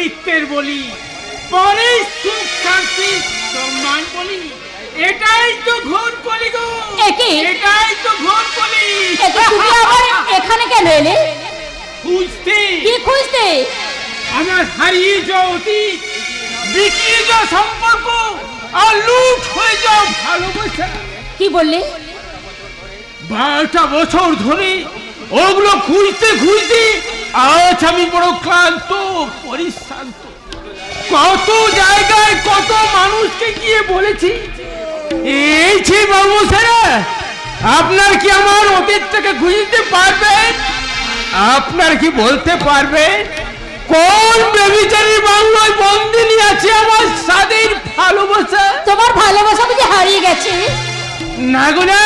অস্তিত্বের বলি, পরে সুখ শান্তি সম্মান বলি। এটাই তো ঘোর কলি গো, এটাই তো ঘোর কলি। তুমি আবার এখানে কেন এলে? খুঁজতে। কি খুঁজতে? আমার হারিয়ে যাওয়া অতীত, বিক্রি যাওয়া সম্পর্ক, আর লুট হয়ে যাওয়া ভালোবাসা। কি বললে? 12টা বছর ধরে ওগুলো খুঁজতে খুঁজতে আজ আমি বড় ক্লান্ত, পরিশ্রান্ত। কত জায়গায় কত মানুষকে গিয়ে বলেছি, এই যে বাবু স্যারা, আপনার কি আমার অতীতটাকে খুঁজতে পারবেন? আপনার কি বলতে পারবেন কোন বেবিচারীর বাংলায় বন্দিনী আছে আমার স্বাদের ভালোবাসা? তোমার ভালোবাসা বুঝি হারিয়ে গেছে? না গো না,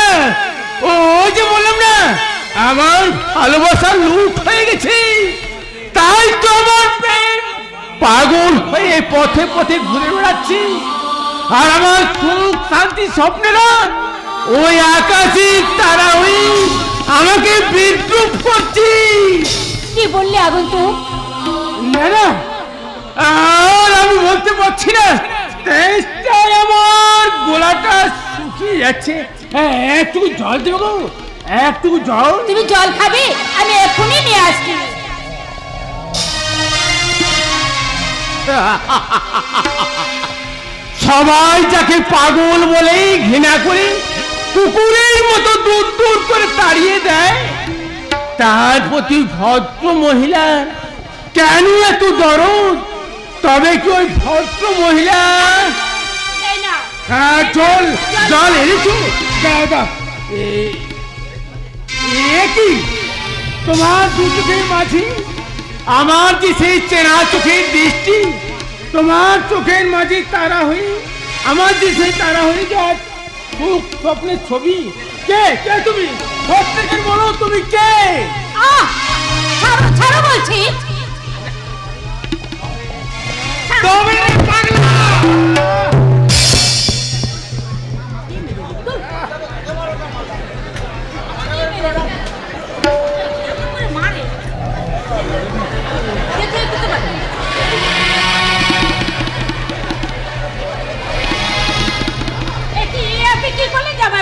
ওই যে বললাম না, আমার ভালোবাসা লুট হয়ে গেছে। তাই তো আমার প্রেম পাগল হয়ে পথে পথে ঘুরে বেড়াচ্ছি। আর আমার সুখ শান্তি স্বপ্নেরা ওই আকাশে তারা ওই আমাকে বিদ্রুপ করছি। কি বললে আগন্তুক? না না, আর আমি বলতে পারছি না, আমার গলাটা শুকিয়ে যাচ্ছে। একটু জল দেবো গো, একটু জল। তুমি জল খাবে? আমি এখনই নিয়ে আসছি। সবাই যাকে পাগল বলেই ঘৃণা করে কুকুরের মতো দূর দূর করে তাড়িয়ে দেয়, তার প্রতি ভদ্র মহিলা কেন এত দরদ? তবে কি ওই ভদ্র মহিলা? হ্যাঁ, জল জল এনেছো? কি তোমার দু চোখের মাঝে আমার যে সেই চেনা চোখের দৃষ্টি, তোমার চোখের মাঝে তারা হয়ে আমার যে সেই তারা হয়ে যায় সুখ স্বপ্নের ছবি। কে কে তুমি? প্রত্যেকের বলো তুমি কে? ছাড়ো ছাড়ো বলছি। তবে পাগলা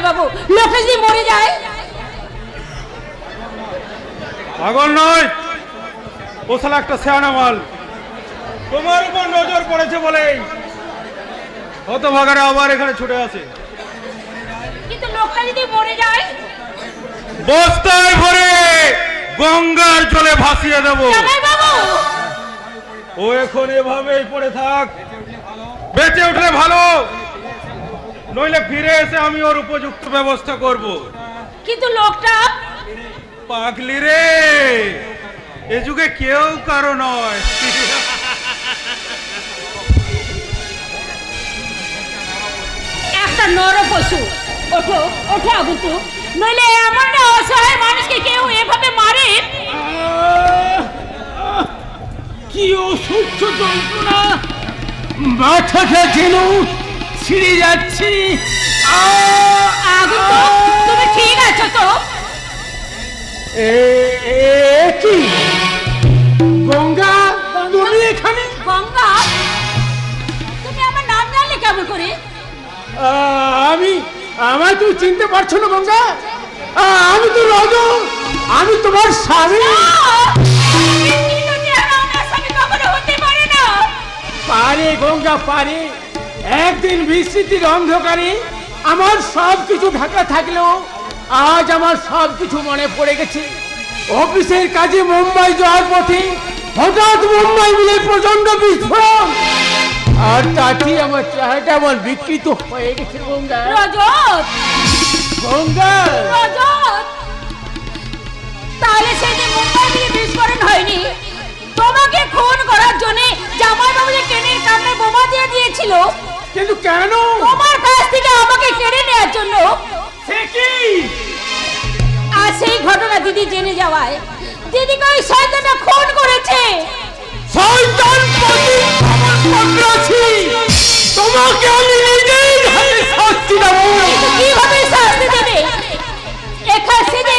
বাবু, লোকটা যদি মরে যায়? পাগল নয়, ও শালা একটা শেয়ানা মাল। তোমার উপর নজর পড়েছে বলেই হতভাগারা আবার এখানে ছুটে আসে। কিন্তু লোকটা যদি মরে যায়? বস্তায় ভরে গঙ্গার জলে ভাসিয়ে দেবো। ও এখন এভাবেই পড়ে থাক, বেঁচে উঠলে ভালো, নইলে ফিরে এসে আমি ওর উপযুক্ত ব্যবস্থা করব। কিন্তু লোকটা পাগলি রে, এ যুগে কেউ কারো নয়। একটা নর পশু। ওঠো ওঠো আগন্তুক, নইলে এমন না অসহায় মানুষকে কেউ এভাবে মারে। কি অসহ্য যন্ত্রণা, মাথাটা যেন ছিঁড়ে যাচ্ছে। আগন্তুক, তুমি ঠিক আছো তো? কি গঙ্গা, তুমি এখানে? গঙ্গা, তুমি আমার নাম জানলে কেমন করে? আমায় তুমি চিনতে পারছো না গঙ্গা? আমি তো রজব, আমি তোমার স্বামী। পারে গঙ্গা পারে, একদিন বিস্মৃতির অন্ধকারে আমার সব কিছু ঢাকা থাকলেও আজ আমার সব কিছু মনে পড়ে গেছে। অফিসের কাজে মুম্বাই যাওয়ার পথে হঠাৎ মুম্বাই মিলে প্রচন্ড বিস্ফোরণ, আর তাতে আমার চেহারাটা আমার বিকৃত হয়ে গেছে গঙ্গা। রজত, গঙ্গা, রজত, তাহলে সেদিন মুম্বাই মিলে বিস্ফোরণ হয়নি? তোমাকে খুন করার জন্য জামাই বাবু যে ট্রেনের কামড়ে বোমা দিয়ে দিয়েছিল, কিন্তু কেন? তোমার কাছ থেকে আমাকে কেড়ে নেওয়ার জন্য। সে কি? আর সেই ঘটনা দিদি জেনে যাওয়ায় দিদিকে ওই শয়তানটা খুন করেছে। শয়তান পতি আমার পত্রাছি, তোমাকে আমি নিজেই হাতে শাস্তি দেব। কিন্তু কিভাবে শাস্তি দেবে?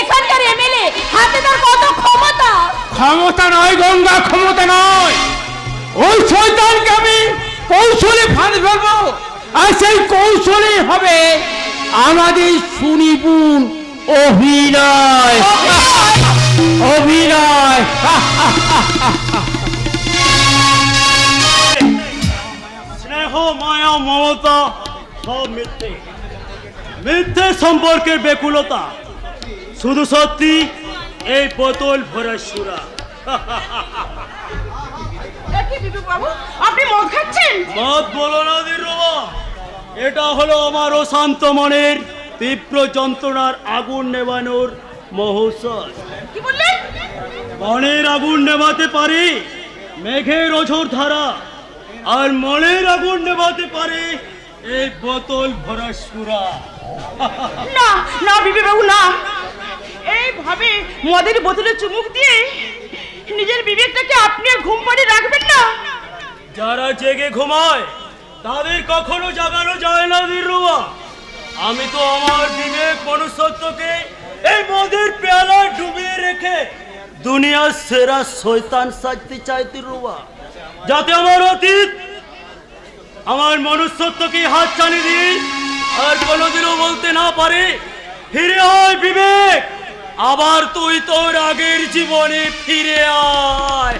এখানকার এমএলএ হাতে তার কত ক্ষমতা। ক্ষমতা নয় গঙ্গা, ক্ষমতা নয়, ওই শয়তানকে আমি কৌশলে ফাঁদ ফেলবো, আর সেই কৌশলে হবে আমাদের সুনিপুণ অভিনয়। অভিনয়। স্নেহ, মায়া, মমতা সব মিথ্যে। মিথ্যে সম্পর্কের বেকুলতা, শুধু সত্যি এই বোতল ভরা সুরা। আপনি মদ খাচ্ছেন? মদ বলো না দিলরুবা, এটা হলো আমার অশান্ত মনের তীব্র যন্ত্রণার আগুন নেভানোর মহৌষধ। কি বললেন? মনের আগুন নেভাতে পারে মেঘের অঝোর ধারা, আর মনের আগুন নেভাতে পারে এই বোতল ভরা সুরা। না না বিবি বাবু, না। এইভাবে মদের বোতলে চুমুক দিয়ে নিজের বিবেকটাকে আপনি আর ঘুম পাড়িয়ে রাখবেন না। যারা জেগে ঘুমায় তাদের কখনো জাগানো যায় না দিলরুবা। আমি তো আমার বিবেক মনুষ্যত্বকে এই মদের পেয়ালায় ডুবিয়ে রেখে দুনিয়ার সেরা শয়তান সাজতে চাই দিলরুবা, যাতে আমার অতীত আমার মনুষ্যত্বকে হাত ছানি দিয়ে আর কোনোদিনও বলতে না পারে, ফিরে আয় বিবেক, আবার তুই তোর আগের জীবনে ফিরে আয়।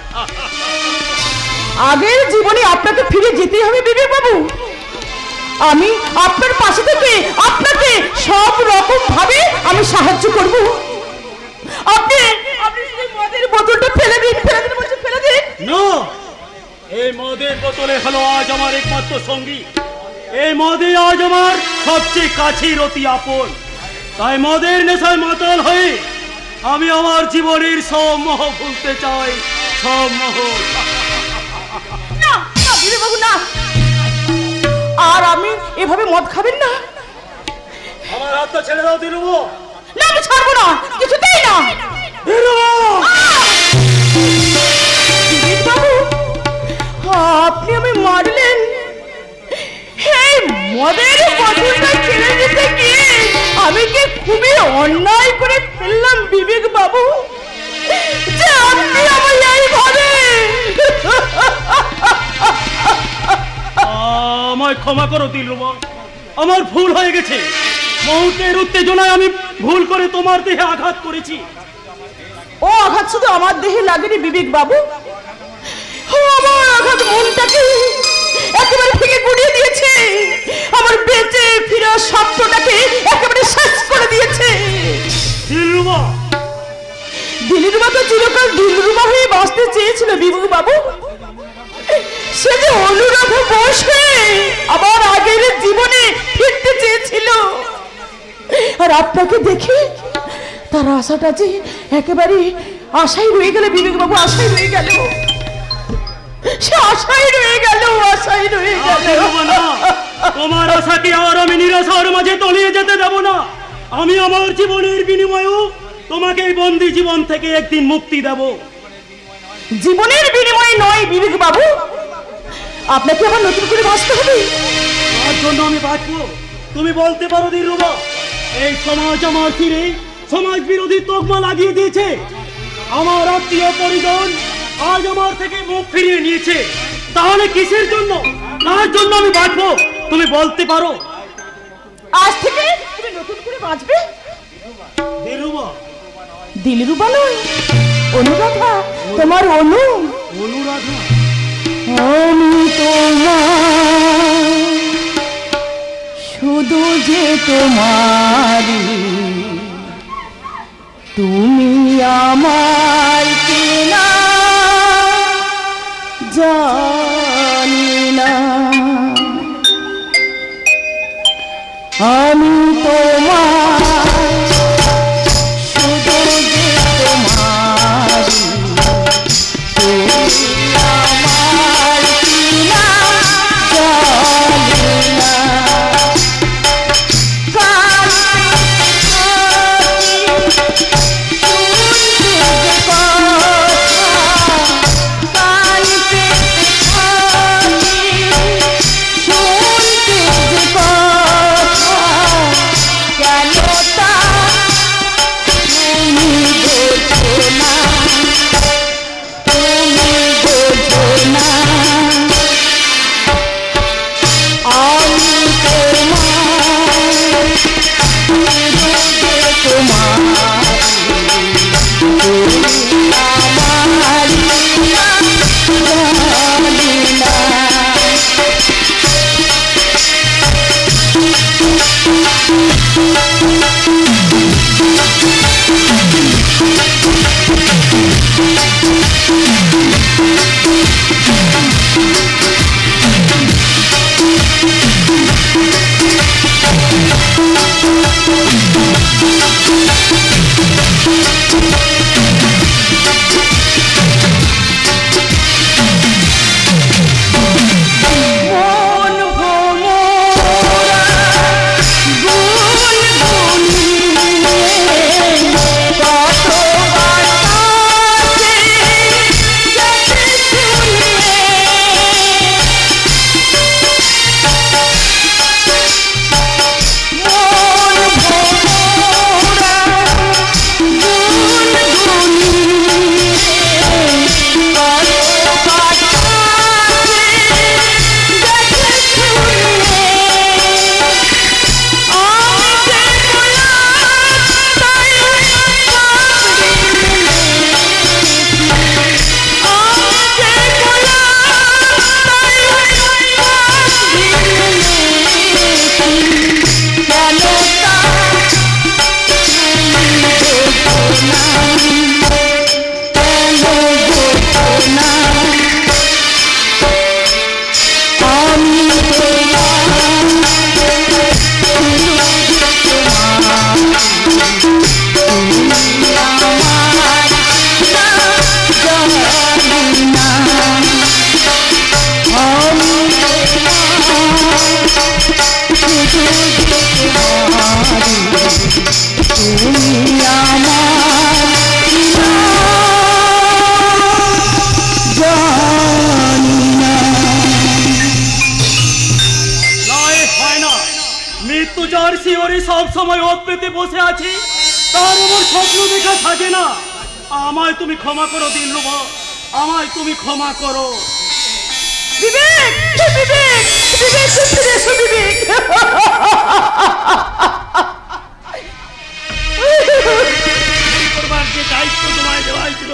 আগের জীবনে আপনাকে ফিরে যেতে হবে বিবেক বাবু। আমি আপনার পাশে থেকে আপনাকে সব রকম ভাবে আমি সাহায্য করব। আপনি আপনি শুধু মদের বোতলটা ফেলে দিন, ফেলে দিন বলছি, ফেলে দিন। না, এই মদের বোতলে হলো আজ আমার একমাত্র সঙ্গী। এই মদে আজ আমার সবচেয়ে কাছের অতি আপন। তাই মদের নেশায় মাতাল হয়ে আমি আমার জীবনের সব মোহ ভুলতে চাই, সব মোহ। না না বিবেক বাবু, না। আর আমি এভাবে মদ খাবেন না। আমার হাতটা ছেড়ে দাও দিলরুবা। না, আমি ছাড়বো না, কিছুতেই না। বিবেক বাবু, আপনি আমি মারলেন। এই মদের বোতলটা ছেড়ে দিতে গিয়ে আমি কি খুবই অন্যায় করে ফেললাম বিবেক বাবু, যে আপনি আমায় এইভাবে। আমায় ক্ষমা করো দিলরুবা, আমার ভুল হয়ে গেছে। মুহূর্তের উত্তেজনায় আমি ভুল করে তোমার দেহে আঘাত করেছি। ও আঘাত শুধু আমার দেহে লাগেনি বিবেক বাবু, ও আমার আঘাত মনটাকে একেবারে ভেঙে গুড়িয়ে দিয়েছে। আমার বেঁচে ফিরা স্বপ্নটাকে একেবারে শেষ করে দিয়েছে। দিলরুবা, দিলরুবা তো চিরকাল দিলরুবা হয়ে বাঁচতে চেয়েছিল বিবেক বাবু। সে যে অনুরাধা বসে আবার আগের জীবনে ফিরতে চেয়েছিল, আর আপনাকে দেখে তার আশাটা যে একেবারে আশাই রয়ে গেল বিবেক বাবু, আশাই রয়ে গেল। সে আশাই রয়ে গেল, আশাই রয়ে গেল। তোমার আশাকে আর আমি নিরাশার মাঝে তলিয়ে যেতে দেব না। আমি আমার জীবনের বিনিময়েও তোমাকে এই বন্দি জীবন থেকে একদিন মুক্তি দেব। জীবনের বিনিময়ে নয় বিবেক বাবু, আপনাকে আবার নতুন করে বাঁচতে হবে। তার জন্য আমি বাঁচবো। তুমি বলতে পারো দিলরুবা, এই সমাজ আমার ফিরে সমাজ বিরোধী তকমা লাগিয়ে দিয়েছে। আমার আত্মীয় পরিজন আজ আমার থেকে মুখ ফিরিয়ে নিয়েছে। তাহলে কিসের জন্য, কার জন্য আমি বাঁচবো তুমি বলতে পারো? আজ থেকে তুমি নতুন করে বাঁচবে। দিলরুবা, দিলরুবা নয়, অনুরাধা, তোমার অনু। অনুরাধা, আমি তোমার, শুধু যে তোমারি, তুমি আমার কিনা জানি না। আমি তোমার, শুধু যে তোমারি, তুমি আমার কিনা জানি না। সব সময় ওত পেতে বসে আছি, তার আমার স্বপ্ন দেখা থাকে না। আমায় তুমি ক্ষমা করো দিলরুবা, আমায় তুমি ক্ষমা করো। বিবেক, বিবেক, বিবেক, ফিরে এসো বিবেক। করবার যে দায়িত্ব তোমায় দেওয়া হয়েছিল,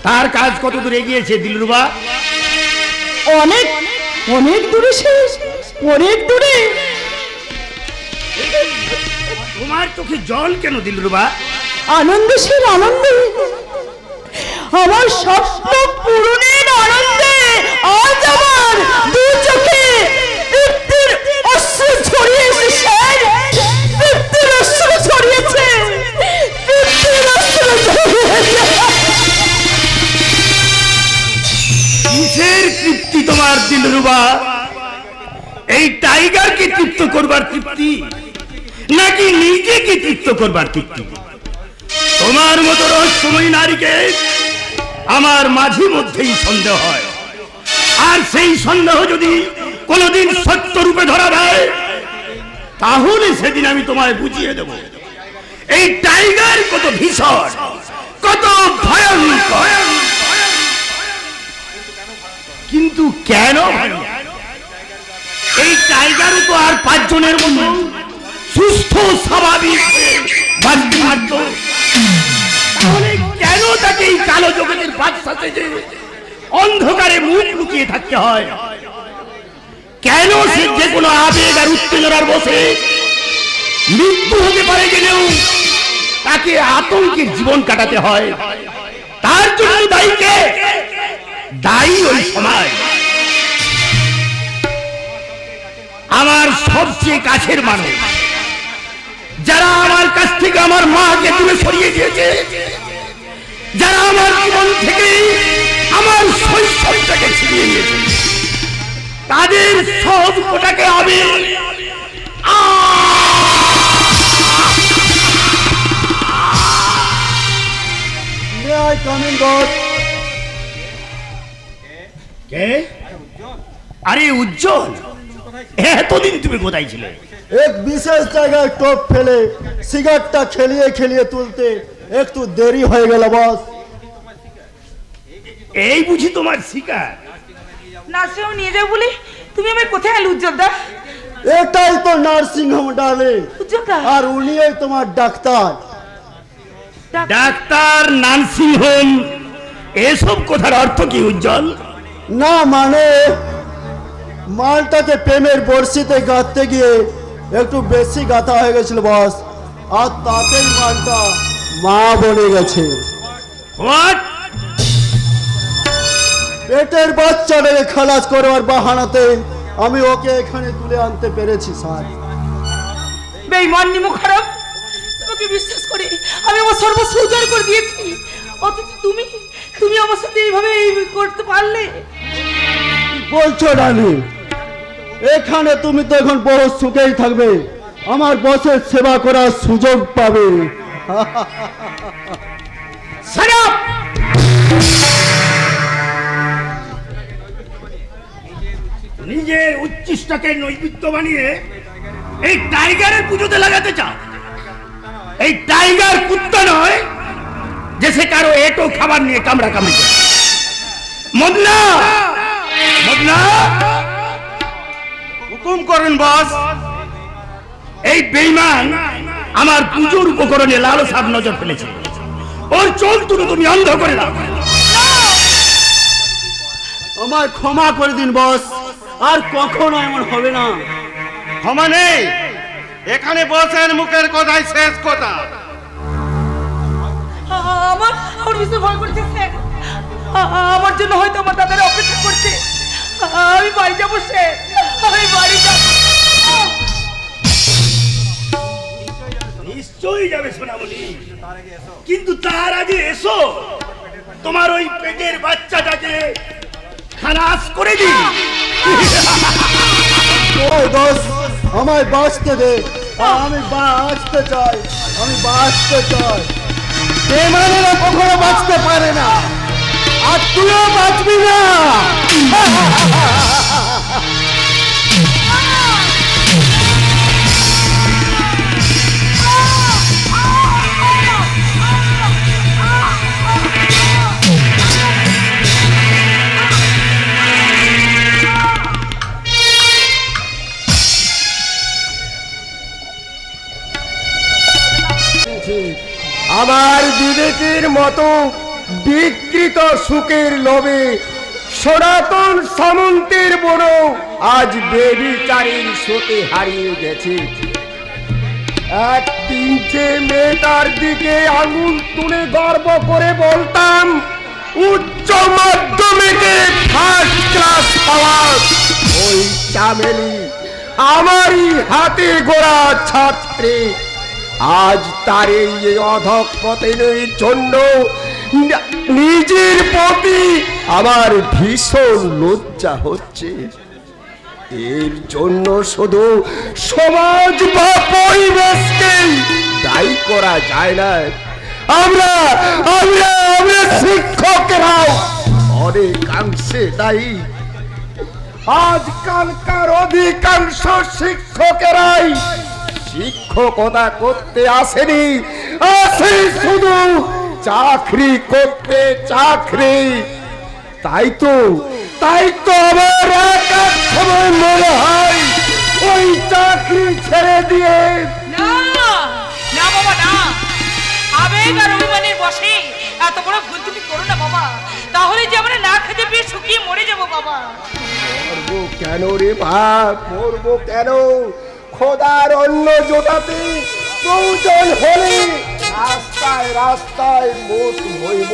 তার কাজ কত দূর এগিয়েছে দিলরুবা? অনেক অনেক দূরে শেষ, অনেক দূরে। তোমার চোখে জল কেন দিলরুবা? আনন্দে সেই আনন্দে, আমার স্বপ্ন পূরণের আনন্দে আজ আমার দু চোখে তৃপ্তির অশ্রু ছড়িয়েছে স্যার, তৃপ্তির অশ্রু ছড়িয়েছে, তৃপ্তির অশ্রু ছড়িয়েছে। কিসের তৃপ্তি তোমার দিলরুবা? এই টাইগারকে তৃপ্ত করবার তৃপ্তি, নাকি নিজেকে তৃপ্ত করবার তৃপ্তি? তোমার মতো রহস্যময়ী নারীকে আমার মাঝে মধ্যেই সন্দেহ হয়, আর সেই সন্দেহ যদি কোনোদিন সত্য রূপে ধরা দেয়, তাহলে সেদিন আমি তোমায় বুঝিয়ে দেব এই টাইগার কত ভীষণ, কত ভয়ঙ্কর। কিন্তু কেন এই টাইগারও তো আর 5 জনের মতো সুস্থ স্বাভাবিক বাঁচতে পারত, তাহলে কেন তাকে এই কালো জগতের বাদশা সেজে অন্ধকারে মুখ লুকিয়ে থাকতে হয়? কেন সে যে কোনো আবেগ আর উত্তেজনার বসে মৃত্যু হতে পারে গেলেও তাকে আতঙ্কের জীবন কাটাতে হয়? তার জন্য দায়ী কে? দায়ী ওই সমাজ। আমার সবচেয়ে কাছের মানুষ, যারা আমার কাছ থেকে আমার মাকে দূরে সরিয়ে দিয়েছে, যারা আমার জীবন থেকে আমার শৈশবটাকে ছিনিয়ে নিয়েছে, তাদের সব কোটাকে আমি আরে উজ্জ্বল, এতদিন তুমি কোথায় ছিলে? এক বিশেষ জায়গায় টোপ ফেলে সিগারেটটা খেলিয়ে খেলিয়ে তুলতে একটু দেরি হয়ে গেল বস। এই বুঝি তোমার শিকার? নার্সিং হোম নিয়ে যাও বলে তুমি আমার কোথায় এলে উজ্জ্বল দা? এটাই তো নার্সিং হোম ডার্লিং, উজ্জ্বল দা, আর উনিই তোমার ডাক্তার। ডাক্তার, নার্সিং হোম, এসব কথার অর্থ কি উজ্জ্বল? না মানে মালটাকে প্রেমের বর্ষিতে গাঁথতে গিয়ে একটু বেশি গাঁথা হয়ে গেছিল বস, আর তাতেই মালটা মা বনে গেছে। হোয়াট? পেটের বাচ্চাটাকে খালাস করবার বাহানাতে আমি ওকে এখানে তুলে আনতে পেরেছি স্যার। বেঈমান নিমু খারাপ, তোমাকে বিশ্বাস করে আমি আমার সর্বস্ব উজাড় করে দিয়েছি, অথচ তুমি তুমি আমার সাথে এইভাবে করতে পারলে? বলছো রানী, এখানে তুমি তো এখন বহু সুখেই থাকবে, আমার বসের সেবা করার সুযোগ পাবে। নিজের উচ্ছিষ্টকে নৈবেদ্য বানিয়ে এই টাইগারের পুজোতে লাগাতে চাও? এই টাইগার কুত্তা নয় যে সে কারো এটো খাবার নিয়ে কামড়া কামড়ি করে। মদনা, মদনা, হুকুম করেন বস। এই বেঈমান আমার পুজোর উপকরণে লালসার নজর ফেলেছে, ওর চোখ দুটো তুমি অন্ধ করে দাও। আমায় ক্ষমা করে দিন বস, আর কখনো এমন হবে না। ক্ষমা নেই, এখানে বসেন, মুখের কথাই শেষ কথা। আমার আমার ভীষণ ভয় করছে স্যার, আমার জন্য হয়তো আমার দাদার অপেক্ষা করছে। আমি বাড়ি যাবো স্যার, আমি বাড়ি যাবো। নিশ্চয়ই যাবে সোনামণি, কিন্তু তার আগে এসো তোমার ওই পেটের বাচ্চাটাকে খালাস করে দিই। ওই দোষ, আমায় বাঁচতে দে, আমি বাঁচতে চাই, আমি বাঁচতে চাই। বেমানেরা কখনো বাঁচতে পারে না, আর তুইও বাঁচবি না। বলছি, আমার বিবেকের মতো বিকৃত সুখের লোভে সনাতন সামন্তের বড় আজ বেবিচারীর স্রোতে হারিয়ে গেছে। এক তিনটে মেয়েটার দিকে আঙুল তুলে গর্ব করে বলতাম উচ্চ মাধ্যমিকে ফার্স্ট ক্লাস পাওয়া ওই চামেলি আমারই হাতে গোড়া ছাত্রী আজ তার এই অধঃপতনের জন্য নিজের প্রতি আমার ভীষণ লজ্জা হচ্ছে। এর জন্য শুধু সমাজ বা পরিবেশকে দায়ী করা যায় না, আমরা আমরা আমরা শিক্ষকরাও অনেকাংশে দায়ী। আজকালকার অধিকাংশ শিক্ষকেরাই শিক্ষকতা করতে আসেনি, আসে শুধু চাকরি করতে, চাকরি। তাই তো আমার এক সময় মনে হয় ওই চাকরি ছেড়ে দিয়ে না না বাবা না, আবেগ আর অভিমানের বসে এত বড় ভুল তুমি করো না বাবা, তাহলে যে আমরা না খেতে পেয়ে শুকিয়ে মরে যাবো বাবা। মরবো কেন রে ভাই, মরবো কেন? খোদার অন্ন জোটাতে প্রয়োজন হলে রাস্তায় রাস্তায় মোট হইব।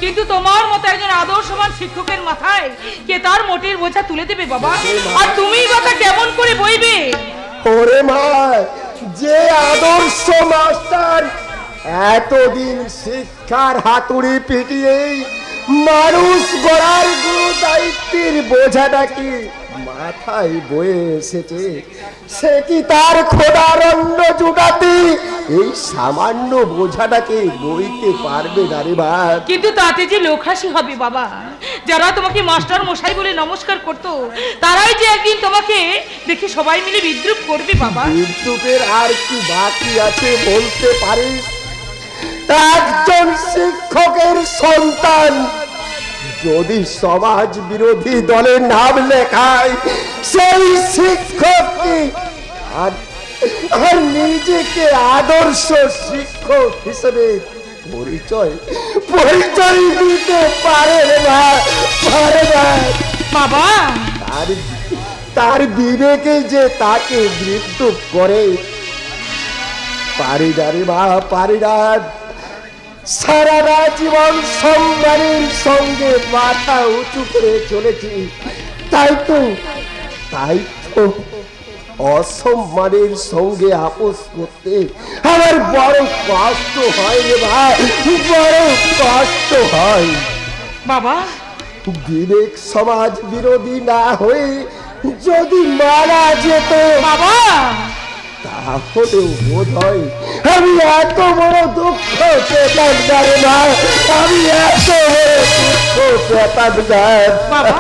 কিন্তু তোমার মতো একজন আদর্শবান শিক্ষকের মাথায় কে তার মোটের বোঝা তুলে দেবে বাবা? আর তুমি বাবা কেমন করে বইবে? ওরে মা, যে আদর্শ মাস্টার এতদিন শিক্ষার হাতুড়ি পিটিয়ে মানুষ গড়ার গুরু দায়িত্বের বোঝাটাকে মাথায় বয়ে এসেছে, সে কি তার খোদার অন্ন জোগাতে এই সামান্য বোঝাটাকে বইতে পারবে না রে ভাই? কিন্তু তাতে যে লোক হাসি হবে বাবা, যারা তোমাকে মাস্টার মশাই বলে নমস্কার করতো তারাই যে একদিন তোমাকে দেখে সবাই মিলে বিদ্রুপ করবে বাবা। বিদ্রুপের আর কি বাকি আছে বলতে পারিস? একজন শিক্ষকের সন্তান যদি সমাজ বিরোধী দলের নাম লেখায়, সেই শিক্ষককে আর নিজেকে আদর্শ শিক্ষক হিসেবে পরিচয় দিতে পারে না, পারে না বাবা। তার বিবেকে যে তাকে বিদ্রুপ করে, পারি না রে মা, পারি না। সারাটা জীবন সম্মানের সঙ্গে মাথা উঁচু করে চলেছি, তাই তো অসম্মানের সঙ্গে আপোষ করতে আমার বড় কষ্ট হয় রে ভাই, বড় কষ্ট হয় বাবা। বিবেক সমাজ বিরোধী না হয়ে যদি মারা যেত বাবা, তাহলেও বোধ হয় আমি এত বড় দুঃখ পেতাম না রে মা, আমি এত বড় দুঃখ পেতাম না বাবা।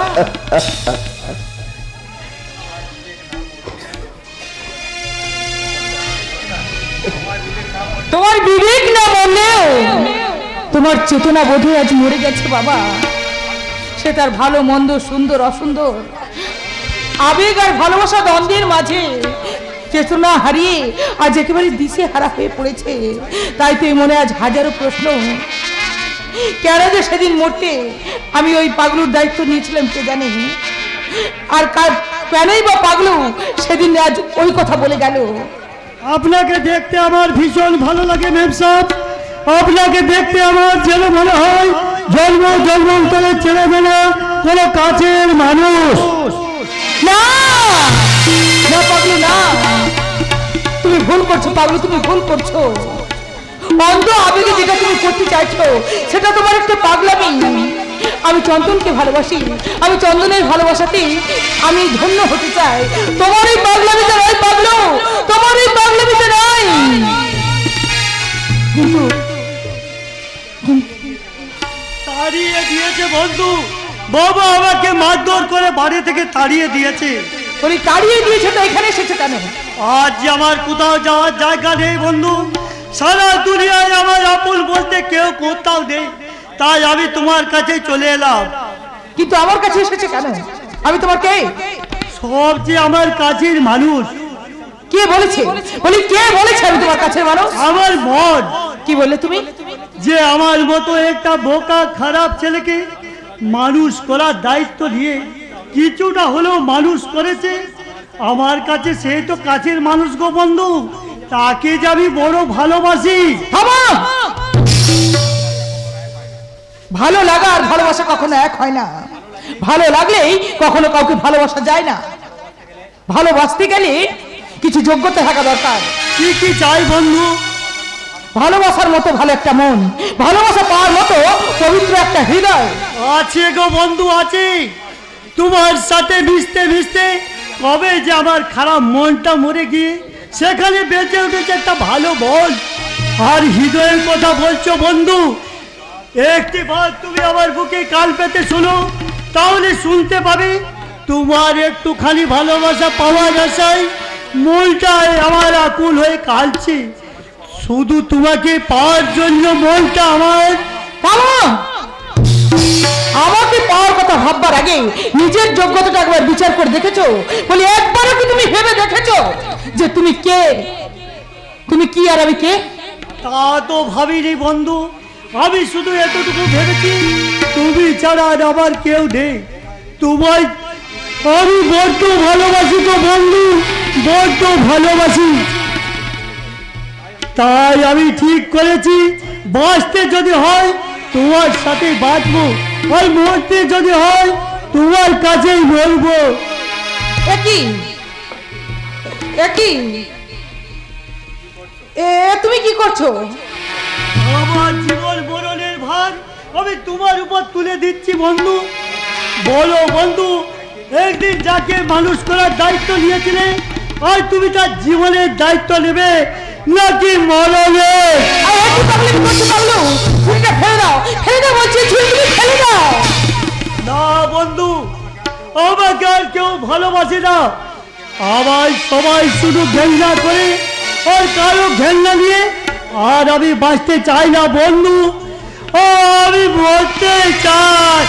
তোমার বিবেক না মরলেও তোমার চেতনা বোধে আজ মরে গেছে বাবা। সে তার ভালো মন্দ, সুন্দর অসুন্দর, আবেগ আর ভালোবাসা দ্বন্দ্বের মাঝে চেতনা হারিয়ে আজ একেবারে দিশে হারা হয়ে পড়েছে। তাই তো মনে আজ হাজারো প্রশ্ন, কেন যে সেদিন মরতে আমি ওই পাগলুর দায়িত্ব নিয়েছিলাম কে জানে, আর কেনই বা পাগলু সেদিন আজ ওই কথা বলে গেল। আপনাকে দেখতে আমার ভীষণ ভালো লাগে মেম সাহেব, আপনাকে দেখতে আমার যেন মনে হয় জন্মান্তরের ছেলেমেয়েরা কোনো কাছের মানুষ। না না পাগলু না, তুমি ভুল করছো পাগলু, তুমি ভুল করছো। অন্ধ আবেগে যেটা তুমি করতে চাইছো সেটা তোমার একটা পাগলামি। আমি চন্দনকে ভালোবাসি, আমি চন্দনের ভালোবাসাতে আমি ধন্য হতে চাই। তোমার এই পাগলামিতে নয় পাগলু, তোমার এই পাগলামিতে নয়। কিন্তু তাড়িয়ে দিয়েছে বন্ধু, বাবা আমাকে মারধর করে বাড়ি থেকে তাড়িয়ে দিয়েছে। উনি তাড়িয়ে দিয়েছে তো এখানে এসেছে কেন? আজ আমার কোথাও যাওয়ার জায়গা নেই বন্ধু, সারা দুনিয়ায় আমার আপন বলতে কেউ কোথাও নেই, তাই আমি তোমার কাছে চলে এলাম। কিন্তু আমার কাছে এসেছে কেন? আমি তোমার কে? সবচেয়ে আমার কাছের মানুষ। কে বলেছে? বলি কে বলেছে আমি তোমার কাছের মানুষ? আমার মন। কি বললে তুমি? যে আমার মতো একটা বোকা খারাপ ছেলেকে মানুষ করার দায়িত্ব নিয়ে কিছুটা হলেও মানুষ করেছে আমার কাছে, সে তো কাছের মানুষ গো বন্ধু, তাকে যে আমি বড় ভালোবাসি। থামো! ভালো লাগা আর ভালোবাসা কখনো এক হয় না। ভালো লাগলেই কখনো কাউকে ভালোবাসা যায় না। ভালোবাসতে গেলে কিছু যোগ্যতা থাকা দরকার। কি কি চাই বন্ধু? ভালোবাসার মতো ভালো একটা মন, ভালোবাসা পাওয়ার মতো পবিত্র একটা হৃদয়। আছে গো বন্ধু, আছে। তোমার সাথে মিশতে মিশতে কবে যে আমার খারাপ মনটা মরে গিয়ে সেখানে বেঁচে উঠেছে একটা ভালো মন আর হৃদয়ের কথা বলছো বন্ধু। একটি বার তুমি আমার বুকে কাল পেতে শোনো, তাহলে শুনতে পাবে তোমার একটুখানি ভালোবাসা পাওয়ার আশায় মনটায় আমার আকুল হয়ে কাঁদছে। শুধু তোমাকে পাওয়ার জন্য মনটা আমার। আমাকে পাওয়ার কথা ভাববার আগে নিজের যোগ্যতাটা একবার বিচার করে দেখেছো? বলি একবারও কি তুমি ভেবে দেখেছো যে তুমি কে, তুমি কি আর আমি কে? তা তো ভাবিনি বন্ধু, আমি শুধু এতটুকু ভেবেছি তুমি ছাড়া আর আমার কেউ নেই। তোমায় আমি বড্ড ভালোবাসি তো বন্ধু, বড্ড ভালোবাসি। তাই আমি ঠিক করেছি বাঁচতে যদি হয় তোমার সাথে বাঁচবো, আর মরতে যদি হয় তোমার কাছেই মরবো। একই একই তুমি কি করছো? আমার জীবন মরণের ভার আমি তোমার উপর তুলে দিচ্ছি বন্ধু। বলো বন্ধু, একদিন যাকে মানুষ করার দায়িত্ব নিয়েছিলে আর তুমি তার জীবনের দায়িত্ব নেবে নাকি মরণের? না বন্ধু, আমাকে আর কেউ ভালোবাসে না। আমার সবাই শুধু ঘেন্না করে আর কারো ঘেন্না নিয়ে, আর আমি বাঁচতে চাই না বন্ধু, আমি মরতে চাই।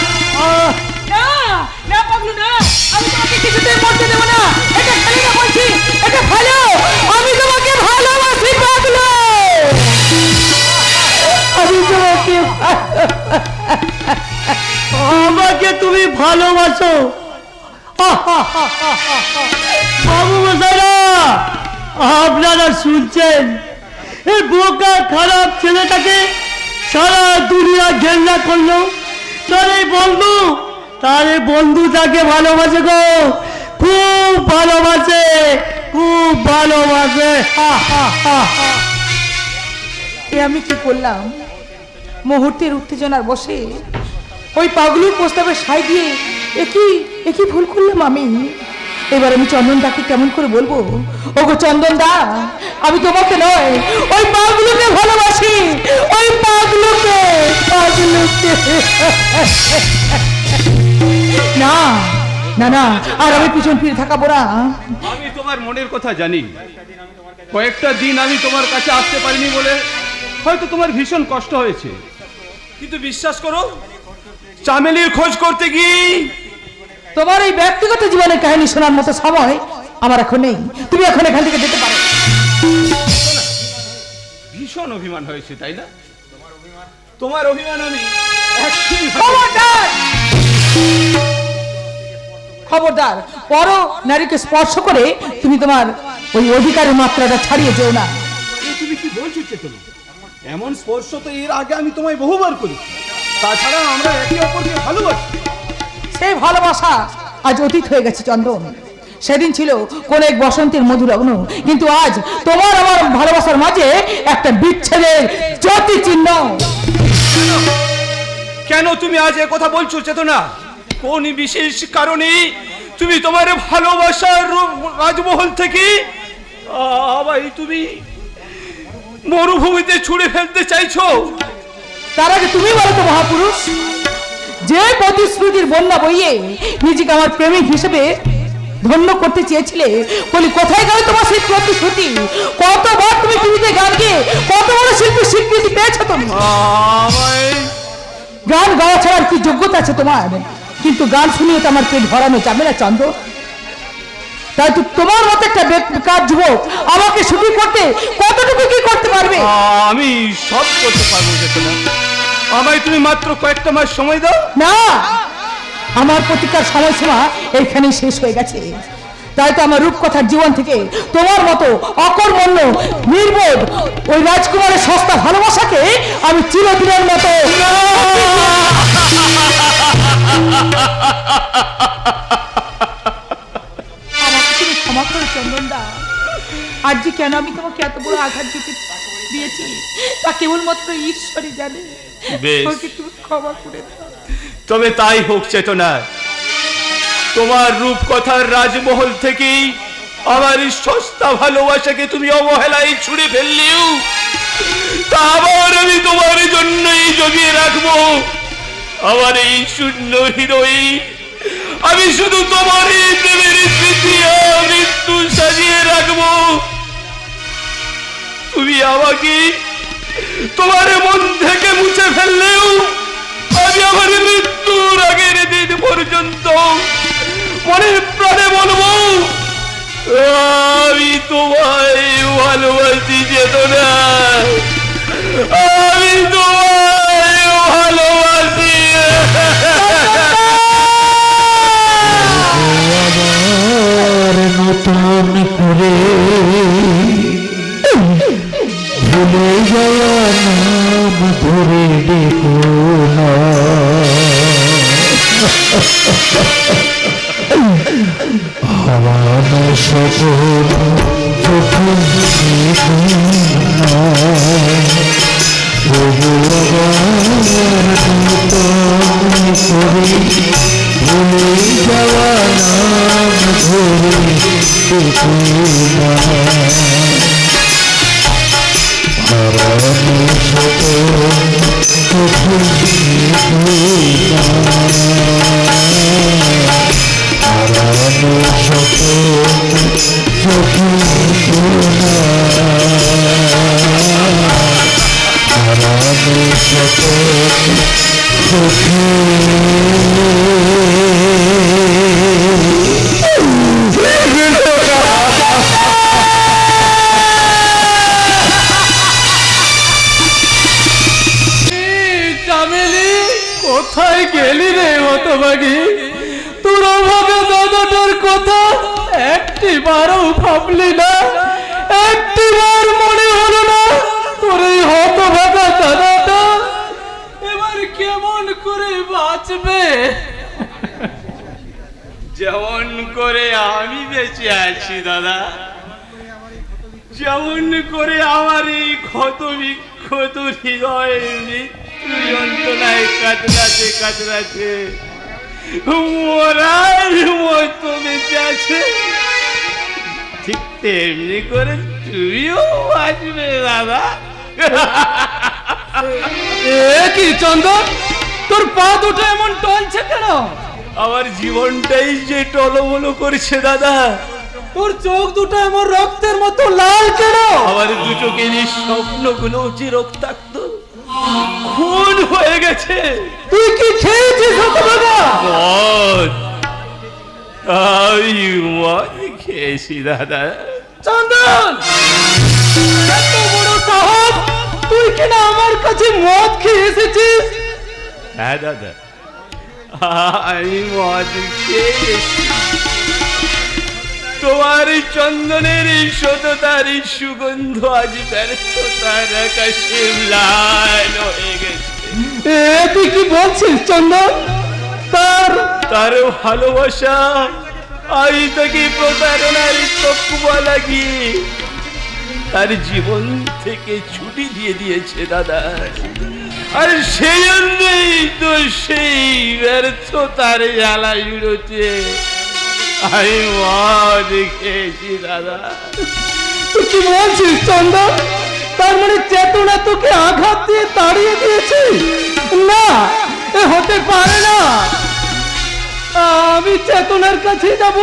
আমাকে তুমি ভালোবাসো বাবু মশাইরা, আপনারা শুনছেন? এই বোকা খারাপ ছেলেটাকে সারা দুনিয়া ঘেন্না করলো, তারে বন্ধু তাকে ভালোবাসে গো, খুব ভালোবাসে, খুব ভালোবাসে। আমি কি করলাম? মুহূর্তের উত্তেজনার বসে ওই পাগলুর প্রস্তাবে সাই দিয়ে একই ভুল করলাম আমি। এবার আমি চন্দনদাকে কেমন করে বলবো, ওগো চন্দনদা, আমি তোমাকে নয় ওই পাগলুকে ভালোবাসি, ওই পাগলুকে। না না না, আর আমি পিছন ফিরে থাকাবো না। আমি তোমার মনের কথা জানি। কয়েকটা দিন আমি তোমার কাছে আসতে পারিনি বলে হয়তো তোমার ভীষণ কষ্ট হয়েছে, কিন্তু বিশ্বাস করো, চামেলির খোঁজ করতে গিয়ে তোমার এই ব্যক্তিগত জীবনের কাহিনী শোনার মতো সময় আমার এখন নেই। তুমি এখন এখান থেকে যেতে পারো। ভীষণ অভিমান হয়েছে, তাই না? তোমার অভিমান আমি খবরদার, পর নারীকে স্পর্শ করে তুমি তোমার ওই অধিকারের মাত্রাটা ছাড়িয়ে যেও না। তুমি কি বলছো চেতনা? এমন স্পর্শ তো এর আগে আমি তোমায় বহুবার করি। তাছাড়া আমরা একে অপরকে ভালোবাসি। সেই ভালোবাসা আজ অতীত হয়ে গেছে চন্দন। সেদিন ছিল কোন এক বসন্তের মধুলগ্ন, কিন্তু আজ তোমার আমার ভালোবাসার মাঝে একটা বিচ্ছেদের জ্যোতি চিহ্ন। কেন তুমি আজ এ কথা বলছো চেতনা? কোন বিশেষ কারণে তুমি তোমার ভালোবাসার রাজমহল থেকে আবার তুমি মরুভূমিতে ছুড়ে ফেলতে চাইছো? তার আগে তুমি বলো তো মহাপুরুষ, যে প্রতিশ্রুতির বন্যা বইয়ে নিজেকে আমার প্রেমিক হিসেবে ধন্য করতে চেয়েছিলে, বলি কোথায় গেল তোমার সেই প্রতিশ্রুতি? কতবার তুমি টিভিতে গান গেয়ে কত বড় শিল্পীর স্বীকৃতি পেয়েছো তুমি? গান গাওয়া ছাড়ার কি যোগ্যতা আছে তোমার? কিন্তু গান শুনিয়ে তো আমার পেট ভরানো যাবে না চন্দ্র। তাই তো তোমার মতো একটা বেকার যুবক আমাকে সুখী করতে কতটুকু কি করতে আমি সব করতে পারবো চেতনা, আমায় তুমি মাত্র কয়েকটা মাস সময় দাও। না, আমার প্রতিকার সময়সীমা এইখানেই শেষ হয়ে গেছে। তাই তো আমার রূপকথার জীবন থেকে তোমার মতো অকর্মণ্য নির্বোধ ওই রাজকুমারের সস্তা ভালোবাসাকে আমি চিরদিনের মতো আমাকে তুমি ক্ষমা করো চন্দনদা। আজ যে কেন আমি তোমাকে এত বড় আঘাত দিয়েছি তা কেবলমাত্র ঈশ্বরই জানে। তুমি ক্ষমা করে দাও। তবে তাই হোক চেতনা, তোমার রূপকথার রাজমহল থেকেই আমার এই সস্তা ভালোবাসাকে তুমি অবহেলায় ছুড়ে ফেললেও তা আবার আমি তোমার জন্যই জমিয়ে রাখবো। আমার এই শূন্য হৃদয়ে আমি শুধু তোমার এই প্রেমের স্মৃতি মৃত্যু সাজিয়ে রাখবো। তুমি আমাকে তোমার মন থেকে মুছে ফেললেও আমি আমার মৃত্যুর আগের দিন পর্যন্ত মনে প্রাণে বলবো আমি তোমায় ভালোবাসি চেতনা, আমি তোমায় ভালোবাসি। নতুন করে ভুলে যাওয়া নাম ধরে দেখো না, আমার সপন যখন ভুলে যাওয়া নাম ধরে দেখো না, হারানো সপন যখন হারানো সপন যখন হারানো সপন কোথায় গেলি রে হতভাগী? তোর অভাবে দাদাটার কথা একটিবারও ভাবলি না, একটিবার মনে হলো না তোর এই হতভাগা দাদাটা এবার কেমন করে বাঁচবে? যেমন করে আমি বেঁচে আছি দাদা, যেমন করে আমার এই ক্ষত বিক্ষত হৃদয় মৃত্যু যন্ত্রণায় কাতরাতে কাতরাতে মরার মতো বেঁচে আছে, ঠিক তেমনি করে তুইও বাঁচবে দাদা। কি চন্দন, তোর পা দুটো এমন টলছে কেন? আমার জীবনটাই যে টলমলো করছে দাদা। তোর চোখ দুটো এমন রক্তের মতো লাল কেন? আমার দু চোখের স্বপ্নগুলো যে রক্তাক্ত খুন হয়ে গেছে। তুই কি খেয়েছিস? আমি মদ খেয়েছি দাদা। চন্দন, এত বড় সাহস তুই কিনা আমার কাছে মদ খেয়ে এসেছিস? হ্যাঁ দাদা, আমি মদ খেয়ে তোমার চন্দনের সততার সুগন্ধ আজ ব্যর্থতার আকাশে ম্লান হয়ে গেছে। তুই কি বলছিস চন্দন? তার ভালোবাসা আজ তাকে প্রতারণার তকমা লাগিয়ে তার জীবন থেকে ছুটি দিয়ে দিয়েছে দাদা। আর সেই জন্যই তো সেই ব্যর্থতার জ্বালা জুড়োতে আমি মদ খেয়েছি দাদা। তুই কি বলছিস চন্দন? তার মানে চেতনা তোকে আঘাত দিয়ে তাড়িয়ে দিয়েছে? না, এ হতে পারে না। আমি চেতনার কাছে যাব,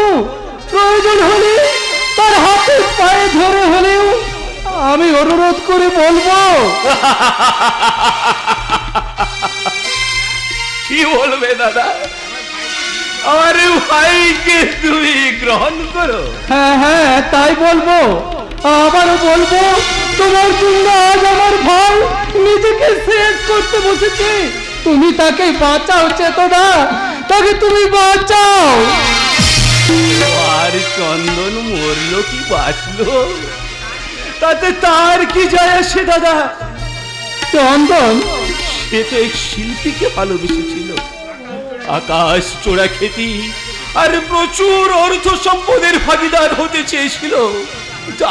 প্রয়োজন হলে তার হাতে পায়ে ধরে হলেও আমি অনুরোধ করে বলবো। কি বলবে দাদা? আমার ভাইকে তুমি গ্রহণ করো। হ্যাঁ হ্যাঁ, তাই বলবো। আবারও বলবো, তোমার জন্য আজ আমার ভাই নিজেকে শেষ করতে বসেছে। তুমি তাকে বাঁচাও চেতনা, তাকে তুমি বাঁচাও। আর চন্দন মরলো কি বাঁচলো তাতে তার কি যায় আসে দাদা? চন্দন সে তো এক শিল্পীকে ভালোবেসেছিল, আকাশ চোরা খেতি আর প্রচুর অর্থ সম্পদের ভাগিদার হতে চেয়েছিল।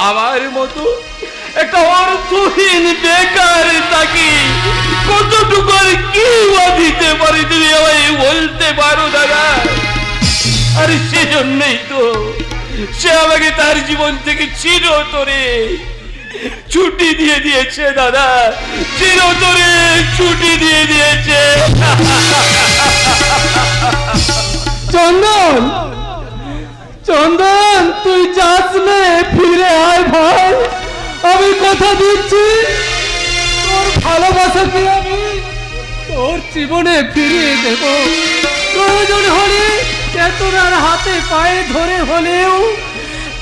আমার মতো একটা অর্থহীন বেকার তাকে কতটুকু আর কি দিতে পারি তুমি আমায় বলতে পারো দাদা? আর সেজন্যই তো সে আমাকে তার জীবন থেকে চিরতরে ছুটি দিয়ে দিয়েছে দাদা, চিরতরে ছুটি দিয়ে দিয়েছে। চন্দন, চন্দন তুই যাস না, ফিরে আয় ভাই। আমি কথা দিচ্ছি তোর ভালোবাসাকে আমি তোর জীবনে ফিরিয়ে দেব। প্রয়োজন হলে চেতনার হাতে পায়ে ধরে হলেও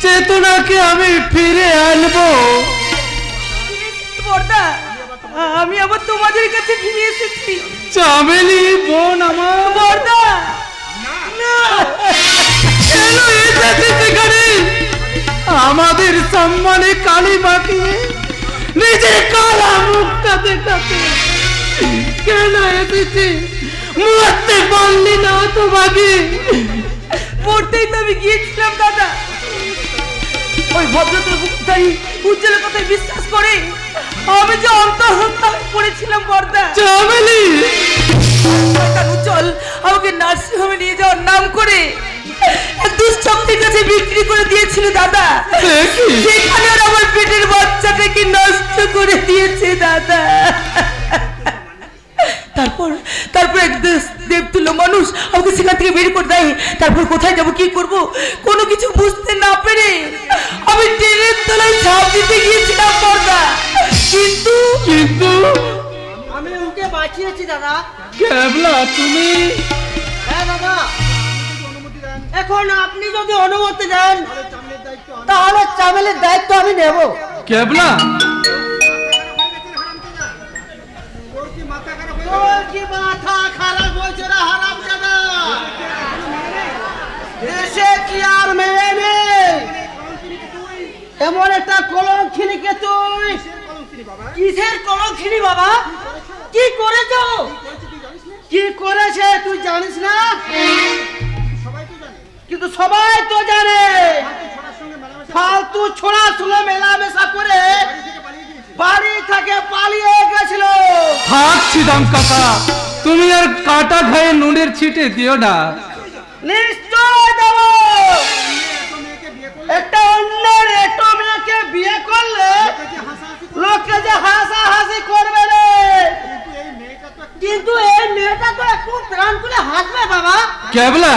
চেতনাকে আমি ফিরে আনবো। বর্দা, আমি আবার তোমাদের কাছে ফিরে এসেছি। চামেলি বোন আমার। বর্দা কেন এসেছিস এখানে? আমাদের সম্মানে কালি মাখিয়ে নিজের কালা মুখটা দেখাতে কেন এসেছিস? মরতে পারলি না তোমাকে? পড়তেই তো আমি গিয়েছিলাম দাদা। ওই ভদ্রতার গুপ্তারি উজ্জ্বলের কথায় বিশ্বাস করে আমি যে অন্তর্হত্যা পড়েছিলাম বর্দা। চামেলি উজ্জ্বল আমাকে নার্সিং হোমে নিয়ে যাওয়ার নাম করে দুশ্চক্রের কাছে বিক্রি করে দিয়েছিল দাদা। সেখানে আর আমার পেটের বাচ্চাটাকে নষ্ট করে দিয়েছে দাদা। তারপর এক দেবতুল্য মানুষ আমাকে সেখান থেকে বের করে দেয়। তারপর কোথায় যাব, কি করব, কোনো কিছু বুঝতে না পেরে আমি ট্রেনের তলায় ঝাঁপ দিতে গিয়েছিলাম বর্দা। কিন্তু আমি ওকে বাঁচিয়েছি দাদা। কেবলা তুমি? হ্যাঁ দাদা, এখন আপনি যদি অনুমতি দেন তাহলে চামেলের দায়িত্ব আমি নেব। কেবলা মাথা খারাপ হয়েছে না হারামজাদা? দেশে কি আর মেয়ে নেই? এমন একটা কলঙ্কিনীকে তুই। কিসের কলঙ্কিনী বাবা? কি করেছ? কি করেছে তুই জানিস না? কিন্তু সবাই তো জানে। ফালতু ছোড়ার সঙ্গে মেলামেশা করে বাড়ি থেকে পালিয়ে গেছিল। থাকছি দাম কাকা, তুমি আর কাটা খায়ে নুনের ছিটে দিও না। নিশ্চয় দেব। একটা অন্যের এটো মেয়েকে বিয়ে করলে লোকে যে হাসাহাসি করবে রে, কিন্তু এই মেয়েটা তো একটু প্রাণ করে হাসবে বাবা। কেবলা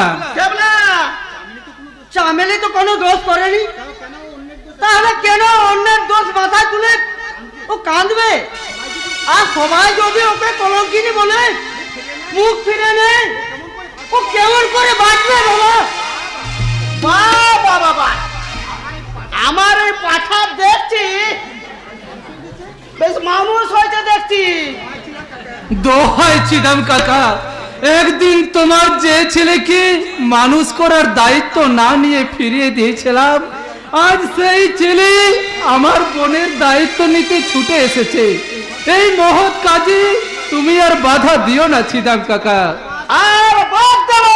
চামেলি তো কোনো দোষ করেনি, তাহলে কেন অন্যের দোষ মাথায় তুলে ও কাঁদবে? আর সবাই যদি ওকে কলঙ্কিনী বলে মুখ ফিরে নেয়, ও কেমন করে বাঁচবে বলো? বাবা আমার এই পাঠা দেখছি বেশ মানুষ হয়েছে দেখছি। দোহাই চিদাম কাকা, একদিন তোমার যে ছেলেকে মানুষ করার দায়িত্ব না নিয়ে ফিরিয়ে দিয়েছিলাম, আজ সেই ছেলে আমার বোনের দায়িত্ব নিতে ছুটে এসেছে। এই মহৎ কাজে তুমি আর বাধা দিও না চিদাম কাকা। আর বাদ দাও,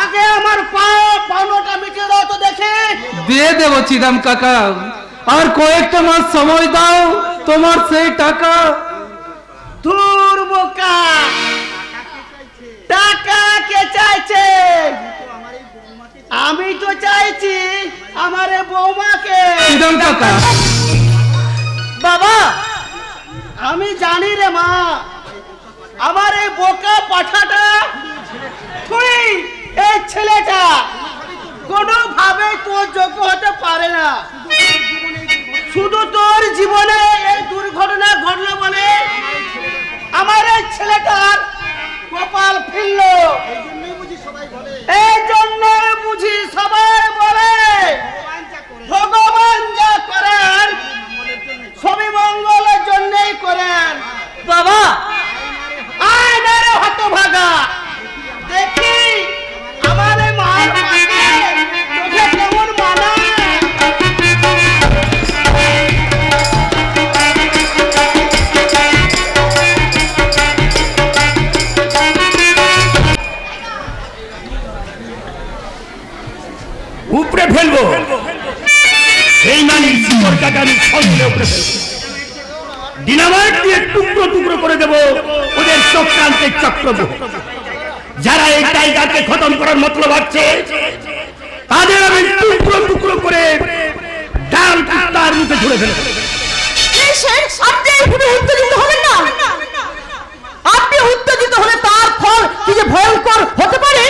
আগে আমার পাওনাটা মিটিয়ে দাও তো দেখে। দিয়ে দেবো চিদাম কাকা, আর কয়েকটা মাস সময় দাও, তোমার সেই টাকা। দূর বোকা, টাকা কে চাইছে? আমি তো চাইছি আমার বৌমাকে। চিদাম কাকা বাবা আমি জানি রে মা, আমার এই বোকা পাঠাটা তুই এই ছেলেটা কোনোভাবে তোর যোগ্য হতে পারে না। শুধু তোর জীবনে এই দুর্ঘটনা ঘটলো বলে আমার এই ছেলেটার কপাল ফিরল। এই জন্য বুঝি সবাই বলে ভগবান যা বেইমানি শিকড় কাটা আমি সঙ্গে উপরে ফেলবো, ডিনামাইট দিয়ে টুকরো টুকরো করে দেব ওদের চক্রান্তের চক্রব্যূহ। যারা এই টাইগারকে খতম করার মতলব আছে তাদের আমি টুকরো টুকরো করে ডাল কুত্তার মুখে ঝুলে ফেলবো। আপনি উত্তেজিত হবেন না। আপনি উত্তেজিত হলে তার ফল কি যে ভয়ঙ্কর হতে পারে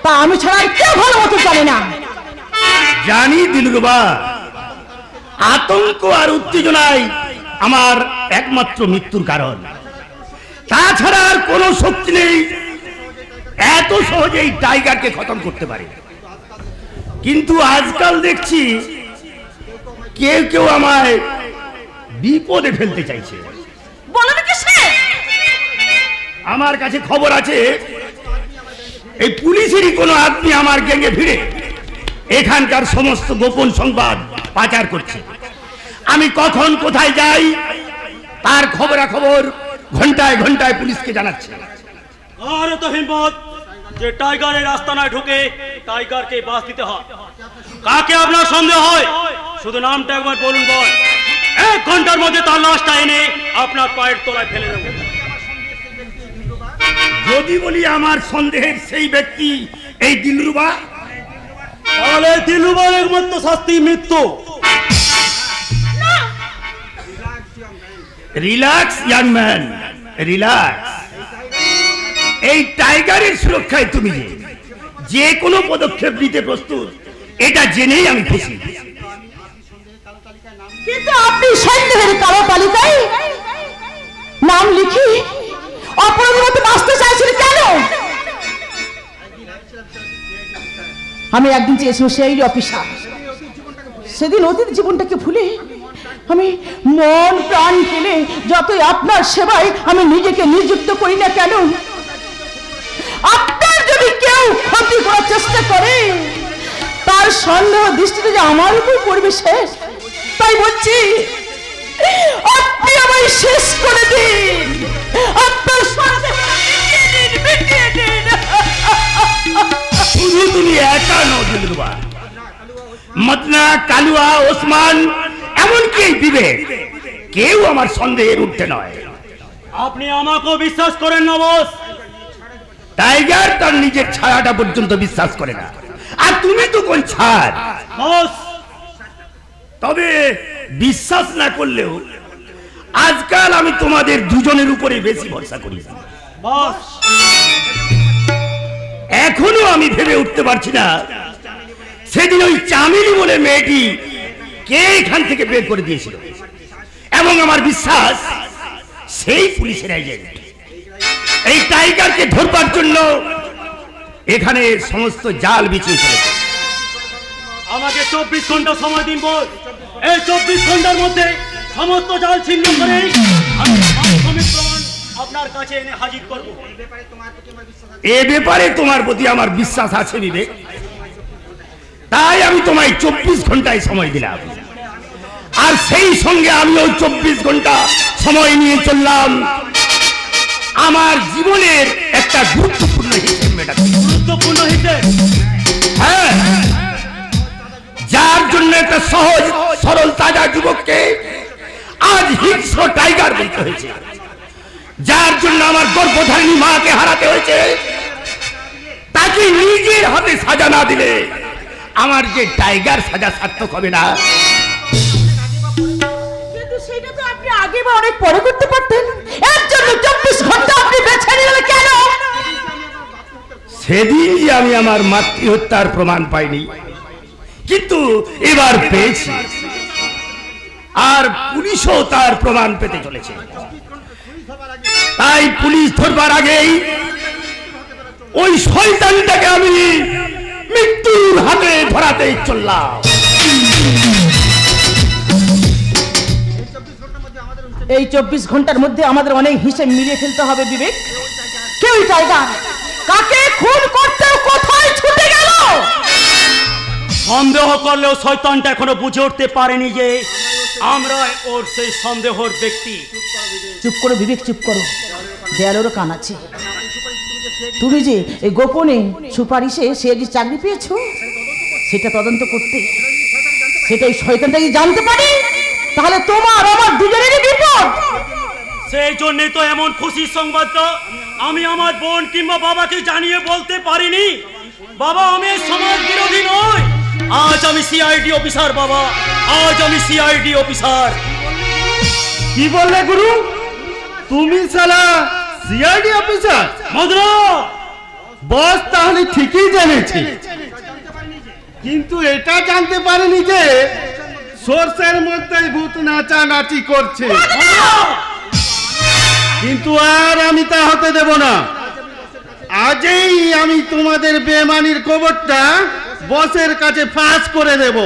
তা আমি ছাড়া কেউ ভালো মতো জানে না। জানি দিলরুবা, আতঙ্ক আর উত্তেজনায় আমার একমাত্র মৃত্যুর কারণ, তাছাড়া আর কোনো শক্তি নেই এত সহজেই টাইগারকে খতম করতে পারে। কিন্তু আজকাল দেখছি কেউ কেউ আমায় বিপদে ফেলতে চাইছে। আমার কাছে খবর আছে এই পুলিশেরই কোনো আদমি আমার গ্যাংয়ে ভিড়ে এখানকার সমস্ত গোপন সংবাদ পাচার করছে। আমি কখন কোথায় যাই তার খবরাখবর ঘন্টায় ঘন্টায় পুলিশকে জানাচ্ছে। আর তো হিম্মত যে টাইগারের আস্তানায় ঢুকে টাইগারকে বাস দিতে হয়। কাকে আপনার সন্দেহ হয় শুধু নামটা একবার বলুন। বল, 1 ঘন্টার মধ্যে তার লাশটা এনে আপনার পায়ের তলায় ফেলে দেব। যদি বলি আমার সন্দেহের সেই ব্যক্তি এই দিলরুবা, তাহলে দিলরুবার একমাত্র শাস্তি মৃত্যু। Relax young man, relax. এই টাইগারের সুরক্ষায় তুমি যে কোনো পদক্ষেপ নিতে প্রস্তুত এটা জেনেই আমি খুশি। কিন্তু আপনি সন্দেহের কালো তালিকায় নাম লিখে অপরাধের মতো বাঁচতে চাইছেন কেন? আমি একদিন চেয়েছিলাম সেই অফিসার, সেদিন অতীত জীবনটাকে ভুলে আমি মন প্রাণ ফেলে যতই আপনার সেবায় আমি নিজেকে নিযুক্ত করি না কেন, আপনার যদি কেউ ক্ষতি করার চেষ্টা করে তার সন্দেহ দৃষ্টিতে যে আমার উপর পড়বে শেষ। তাই বলছি আপনি আমায় শেষ করে দিন, আপনার সন্দেহ মিটিয়ে দিন। শুধু তুমি একা নও দিলরুবা, মদনা, কালুয়া, ওসমান, এমনকি এই বিবেক, কেউ আমার সন্দেহের ঊর্ধ্বে নয়। আপনি আমাকেও বিশ্বাস করেন না বস? টাইগার তার নিজের ছায়াটা পর্যন্ত বিশ্বাস করে না, আর তুমি তো কোন ছাড় বস। তবে বিশ্বাস না করলেও আজকাল আমি তোমাদের দুজনের উপরে বেশি ভরসা করি বস। এখনো আমি ভেবে উঠতে পারছি না সেদিন ওই চামেলি বলে মেয়েটি কে এখান থেকে বের করে দিয়েছিল, এবং আমার বিশ্বাস সেই পুলিশের এজেন্ট এই টাইগারকে ধরবার জন্য এখানে সমস্ত জাল বিছিয়ে ফেলেছে। আমাকে 24 ঘন্টা সময় দিন বল। এই 24 ঘন্টার মধ্যে সমস্ত জাল ছিন্ন করে আমি প্রমাণ আপনার কাছে এনে হাজির করব। এ ব্যাপারে তোমার প্রতি আমার বিশ্বাস আছে বিবেক, তাই আমি তোমায় 24 ঘন্টায় সময় দিলাম, আর সেই সঙ্গে আমি ওই 24 ঘন্টা সময় নিয়ে চললাম আমার জীবনের একটা গুরুত্বপূর্ণ হিসেব মেটাতে। গুরুত্বপূর্ণ হিসেব? হ্যাঁ, যার জন্য একটা সহজ সরল তাজা যুবককে আজ হিংস্র টাইগার বলতে হয়েছে, যার জন্য আমার গর্ভধারিণী মাকে হারাতে হয়েছে, তাকে নিজের হাতে সাজা না দিলে আমার যে টাইগার সাজা সার্থক হবে না। কিন্তু সেটা তো আপনি আগে বা অনেক পরে করতে পারতেন, এর জন্য 24 ঘন্টা আপনি বেছে নিলেন কেন? সেদিন আমি আমার মাতৃহত্যার প্রমাণ পাইনি, কিন্তু এবার পেয়েছি, আর পুলিশও তার প্রমাণ পেতে চলেছে। তাই পুলিশ ধরবার আগেই ওই শয়তানটাকে আমি মৃত্যুর হাতে ধরাতে চললাম। এই 24 ঘন্টার মধ্যে আমাদের অনেক হিসেব মিলিয়ে ফেলতে হবে বিবেক। কেউ টাইগার কাকে খুন করতে কোথায় ছুটে গেল? সন্দেহ করলেও শয়তানটা এখনো বুঝে উঠতে পারেনি যে আমরা ওর সেই সন্দেহর ব্যক্তি। চুপ করো বিবেক, চুপ করো, দেয়ালেরও কান আছে। তুমি যে এই গোপনে সুপারিশে সে যে চাকরি পেয়েছো সেটা তদন্ত করতে সেটাই শয়তানটা যদি জানতে পারে তাহলে তোমার আমার দুজনেরই বিপদ। সেই জন্যই তো এমন খুশির সংবাদটা আমি আমার বোন কিংবা বাবাকে জানিয়ে বলতে পারিনি। বাবা, আমি এই সমাজ বিরোধী নই। আজ আমি সিআইডি অফিসার বাবা, আজ আমি সিআইডি অফিসার। কি বললে গুরু? তুমি শালা সিআইডি অফিসার? মদরা বস তাহলে ঠিকই জেনেছি, কিন্তু এটা জানতে পারিনি যে সর্ষের মধ্যে ভূত নাচানাচি করছে। কিন্তু আর আমি তা হতে দেব না। আজই আমি তোমাদের বেমানির খবরটা বসের কাছে ফাঁস করে দেব।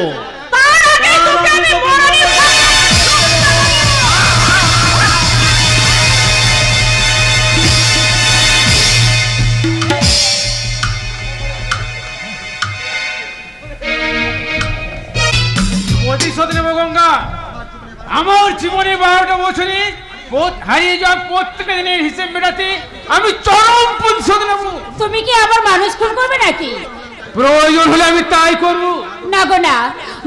প্রতিশোধ নেব গঙ্গা। আমার জীবনে 12টা বছরে হারিয়ে যাওয়া প্রত্যেকটা দিনের হিসেব মেটাতে আমি চরম প্রতিশোধ নেব। তুমি কি আবার মানুষ খুন করবে নাকি? প্রয়োজন হলে আমি তাই করব। না গো না,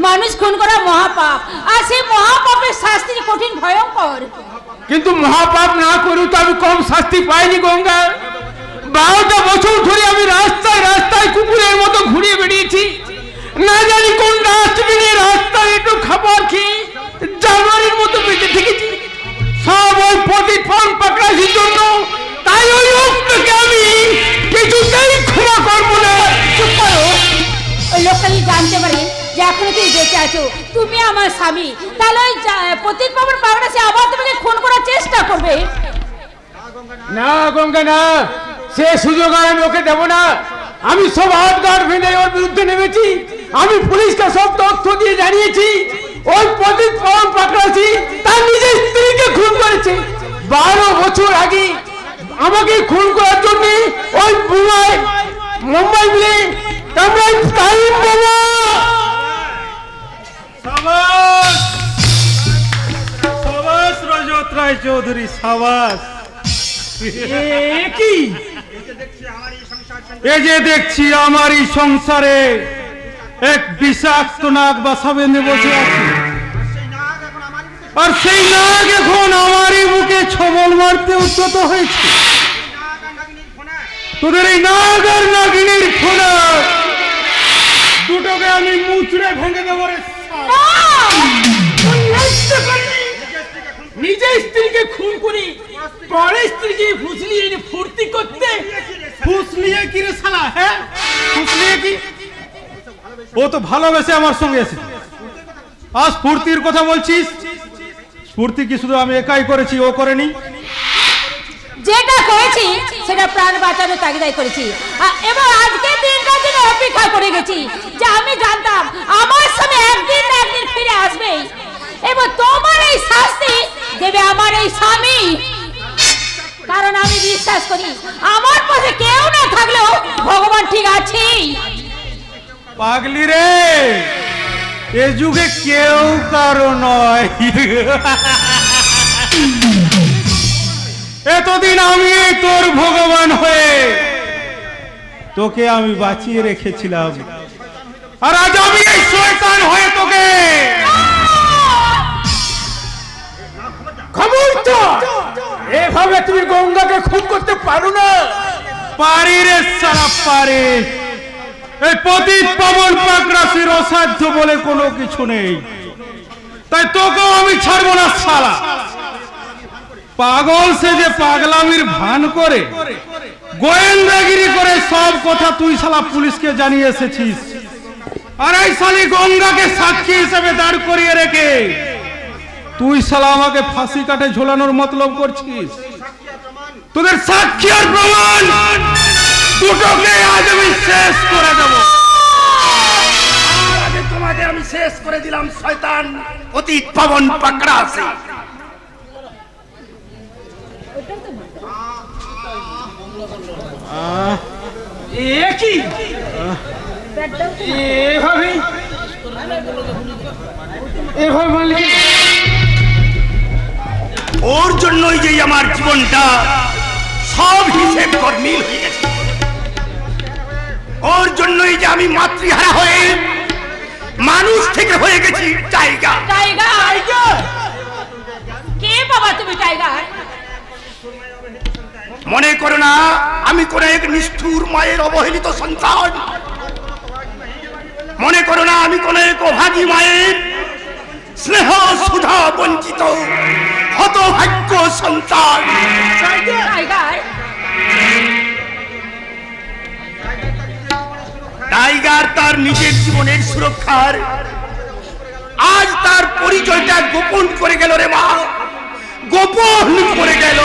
মানুষ খুন করা মহাপাপ, আর সেই মহাপাপের শাস্তি কঠিন ভয়ঙ্কর। কিন্তু মহাপাপ না করেও তো আমি কম শাস্তি পাইনি গঙ্গা। 12টা বছর ধরে আমি রাস্তায় রাস্তায় কুকুরের মতো ঘুরে বেরিয়েছি। না জানি কোন ডাস্টবিনে রাস্তায় একটু খাবার খেয়ে জানোয়ারের মতো বেঁচে থেকেছি, সব ওই প্রতিফল পাকড়াছির জন্য। তাই ওই লোকটাকে আমি কিছুতেই ক্ষমা করবো না। চুপ করো। ওই লোকটা যদি জানতে পারে যে এখনো তুমি বেঁচে আছো, তুমি আমার স্বামী, তাহলে ওই প্রতীক বাবুর পাগড়া সে আবার তোমাকে খুন করার চেষ্টা করবে। না গঙ্গা না, সে সুযোগ আর আমি ওকে দেবো না। আমি সব হাত গাড় ভেঙে ওর বিরুদ্ধে নেমেছি। আমি পুলিশকে সব তথ্য দিয়ে জানিয়েছি ওই প্রদীপ পাওয়ার পাকড়াছি তার নিজের স্ত্রীকে খুন করেছে। 12 বছর আগে আমাকে খুন করার জন্য ওই মুম্বাই মিলে সাবাস রজত রায় চৌধুরী, সাবাস। কি এ যে দেখছি আমারই সংসারে এক বিষাক্ত নাগ বাসা বেঁধে বসে আছে, আর সেই নাগ এখন আমারই বুকে ছবল মারতে উদ্যত হয়েছে। তোদের এই নাগ আর নাগিনীর ফোনা দুটোকে আমি মুচড়ে ভেঙে দেবো রে। নিজের স্ত্রীকে খুন করি, পরের স্ত্রীকে ফুসলিয়ে এনে ফুর্তি করতে। ফুসলিয়ে কি রে শালা? হ্যাঁ, ফুসলিয়ে কি? ও তো ভালোবেসে আমার সঙ্গে এসেছে। আজ স্ফূর্তির কথা বলছিস? স্ফূর্তি কি শুধু আমি একাই করেছি, ও করেনি? যেটা করেছি সেটা প্রাণ বাঁচানোর তাগিদাই করেছি। এবার আজকে দিনটার জন্য অপেক্ষা করে গেছি যে আমি জানতাম আমার স্বামী একদিন না একদিন ফিরে আসবে। এবার তোমার এই শাস্তি দেবে আমার এই স্বামী, কারণ আমি বিশ্বাস করি আমার পাশে কেউ না থাকলেও ভগবান ঠিক আছে। পাগলি রে, এ যুগে কেউ কারো নয়। এতদিন আমি তোর ভগবান হয়ে তোকে আমি বাঁচিয়ে রেখেছিলাম, আর আজ আমি এই শয়তান হয়ে তোকে এভাবে তুমি গঙ্গাকে খুন করতে পারো না। পারি রে সারা পারি। এই পতিত পাবন পাকড়াশির অসাধ্য বলে কোনো কিছু নেই, তাই তোকেও আমি ছাড়বো না শালা। পাগল সে যে পাগলামির ভান করে গোয়েন্দাগিরি করে সব কথা তুই শালা পুলিশকে জানিয়ে এসেছিস, আর এই শালি গঙ্গাকে সাক্ষী হিসেবে দাঁড় করিয়ে রেখে তুই শালা আমাকে ফাঁসি কাটে ঝোলানোর মতলব করছিস। তোদের সাক্ষী আর প্রমাণ দুটোকে আজ আমি শেষ করে দেব। তোমাকে আমি শেষ করে দিলাম শয়তান অতীত পাবন পাকড়াশি। কি এভাবে মালিক ওর জন্যই যে আমার জীবনটা সব হিসেব গরমিল হয়ে গেছে। ওর জন্যই যে আমি মাতৃহারা হয়ে মানুষ থেকে হয়ে গেছি টাইগার। টাইগার কে বাবা তুমি টাইগার? মনে করো না আমি কোন এক নিষ্ঠুর মায়ের অবহেলিত সন্তান, মনে করো না আমি কোন এক অভাগী মায়ের স্নেহ সুধা বঞ্চিত হতভাগ্য সন্তান। টাইগার তার নিজের জীবনের সুরক্ষার আজ তার পরিচয়টা গোপন করে গেল রে মা, গোপন করে গেল।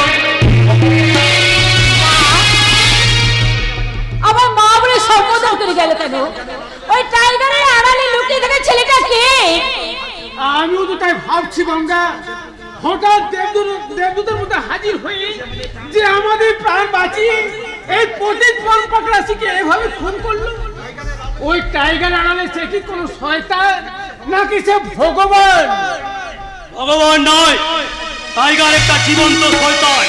আমার মা বলে সম্বোধন করে গেল কেন? ওই টাইগারের আড়ালে লুকিয়ে থাকা ছেলেটা কে? আমিও তো তাই ভাবছি গঙ্গা। হঠাৎ দেবদূতের মধ্যে হাজির হয়ে যে আমাদের প্রাণ বাঁচিয়ে এই পতিত পরপাকরাশিকে এভাবে খুন করলো, ওই টাইগার আড়ালে সে কি কোনো শয়তান নাকি সে ভগবান? ভগবান নয়, টাইগার একটা জীবন্ত শয়তান।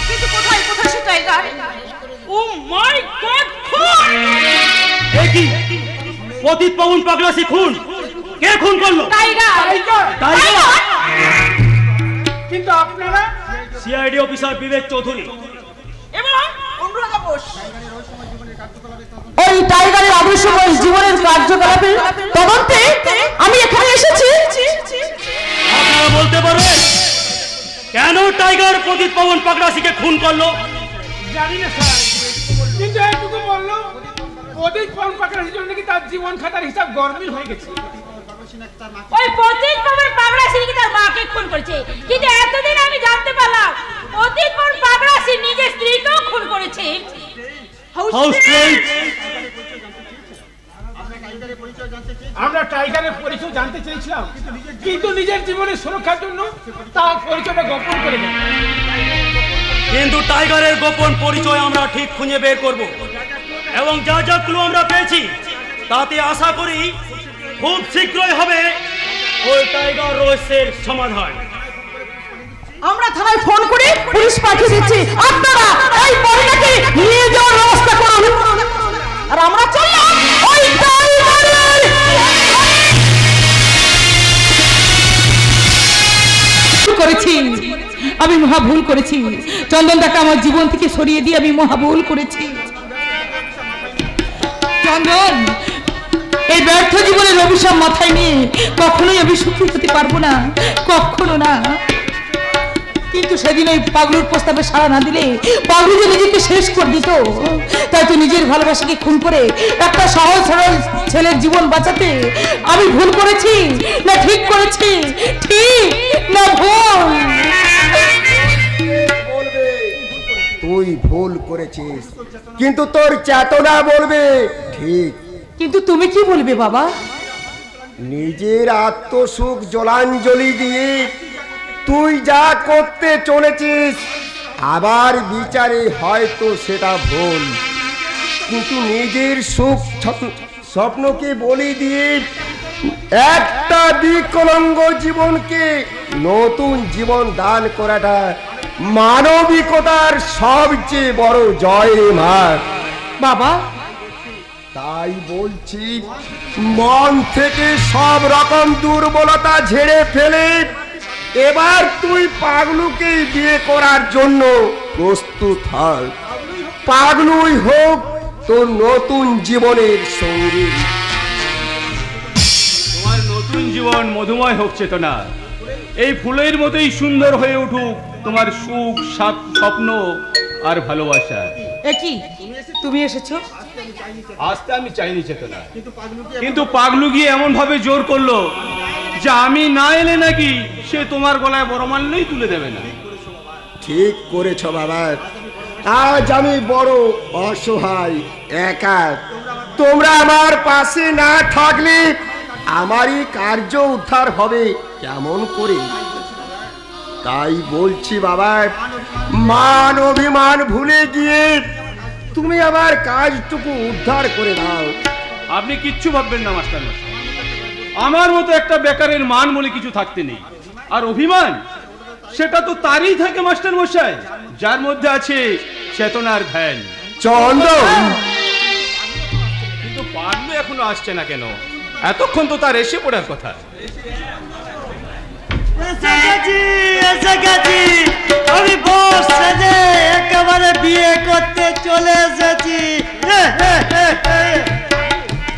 কিন্তু কোথায় কোথায় সে টাইগার? ও মাই গড! খুন! দেখি পতিত পাবন পাগলাসি খুন কে খুন করলো? টাইগার! টাইগার! কিন্তু আপনারা? সিআইডি অফিসার বিবেক চৌধুরী এবং অনুরাধা বোস। ওই টাইগারের অবশ্যই জীবনের কার্যকলাপের তদন্তে আমি এখানে এসেছি। আপনারা বলতে পারবেন কেন টাইগার পতিত পাবন পাগলাসিকে খুন করলো? জানি না স্যার, কিন্তু এইটুকু বললো পতিত পরপাকরাশির জন্য নাকি তার জীবন খাতার হিসাব গরমিল হয়ে গেছে। ওই পতিত পাবন পাগলাসি নাকি তার মাকে খুন করেছে, কিন্তু এতদিন আমি জানতে পারলাম পতিত পাবন পাগলাসি নিজের স্ত্রীকেও খুন করেছে। আমরা টাইগারের পরিচয় জানতে চেয়েছিলাম, কিন্তু নিজের জীবনের সুরক্ষার জন্য তার পরিচয়টা গোপন করে দেন। কিন্তু টাইগারের গোপন পরিচয় আমরা ঠিক খুঁজে বের করব এবং যা যা ক্লু আমরা পেয়েছি তাতে আশা করি খুব শীঘ্রই হবে ওই টাইগার রহস্যের সমাধান। আমরা থানায় ফোন করে পুলিশ পাঠিয়ে দিচ্ছি, আপনারা এই মহিলাকে নিয়ে যাওয়ার ব্যবস্থা করুন। আর আমরা চললাম ওই টাইগারের। করেছি আমি মহা ভুল করেছি। চন্দনদাকে আমার জীবন থেকে সরিয়ে দিয়ে আমি মহা ভুল করেছি। চন্দন, এই ব্যর্থ জীবনের অভিশাপ মাথায় নিয়ে কখনোই আমি সুখী হতে পারবো না, কখনো না। কিন্তু সেদিন ওই পাগলুর প্রস্তাবে সাড়া না দিলে পাগলু যে নিজেকে শেষ করে দিত, তাই তো নিজের ভালোবাসাকে খুন করে একটা সহজ সরল ছেলের জীবন বাঁচাতে আমি ভুল করেছি না ঠিক করেছি? ঠিক না ভুল? তুই ভুল করেছিস, কিন্তু তোর চেতনা বলবে ঠিক। কিন্তু তুমি কি বলবে বাবা? নিজের আত্মসুখ জলাঞ্জলি দিয়ে তুই যা করতে চলেছিস, আবার বিচারে হয়তো সেটা ভুল, কিন্তু নিজের সুখ স্বপ্নকে বলি দিয়ে একটা বিকলাঙ্গ জীবনকে নতুন জীবন দান করাটা মানবিকতার সবচেয়ে বড় জয় রে মা। বাবা, তাই বলছি, মন থেকে সব রকম দুর্বলতা ঝেড়ে ফেলে এবার তুই পাগলুকে বিয়ে করার জন্য প্রস্তুত হ। পাগলুই হোক তোর নতুন জীবনের সঙ্গী। তোমার নতুন জীবন মধুময় হোক চেতনা, এই ফুলের মতোই সুন্দর হয়ে উঠুক তোমার সুখ স্বপ্ন আর ভালোবাসা। একই তুমি এসেছো? আসতে আমি চাইনি চেতনা, কিন্তু পাগলু গিয়ে এমন ভাবে জোর করলো যে আমি না এলে নাকি সে তোমার গলায় বড়মাল্যই তুলে দেবে না। ঠিক করেছ বাবা, আজ আমি বড় অসহায়, একা। তোমরা আমার পাশে না থাকলে আমারই কার্য উদ্ধার হবে কেমন করে? তাই বলছি বাবা, মান অভিমান ভুলে গিয়ে তুমি আমার কাজটুকু উদ্ধার করে দাও। আপনি কিচ্ছু ভাববেন না মাস্টার মশাই, আমার মতো একটা বেকারের মান বলে কিছু থাকতে নেই। আর অভিমান সেটা তো তারই থাকে মাস্টার মশাই, যার মধ্যে আছে চেতনার ধ্যান। চন্দন, কিন্তু পাগলু এখনো আসছে না কেন? এতক্ষণ তো তার এসে পড়ার কথা। আমি বস সেজে একেবারে বিয়ে করতে চলে এসেছি।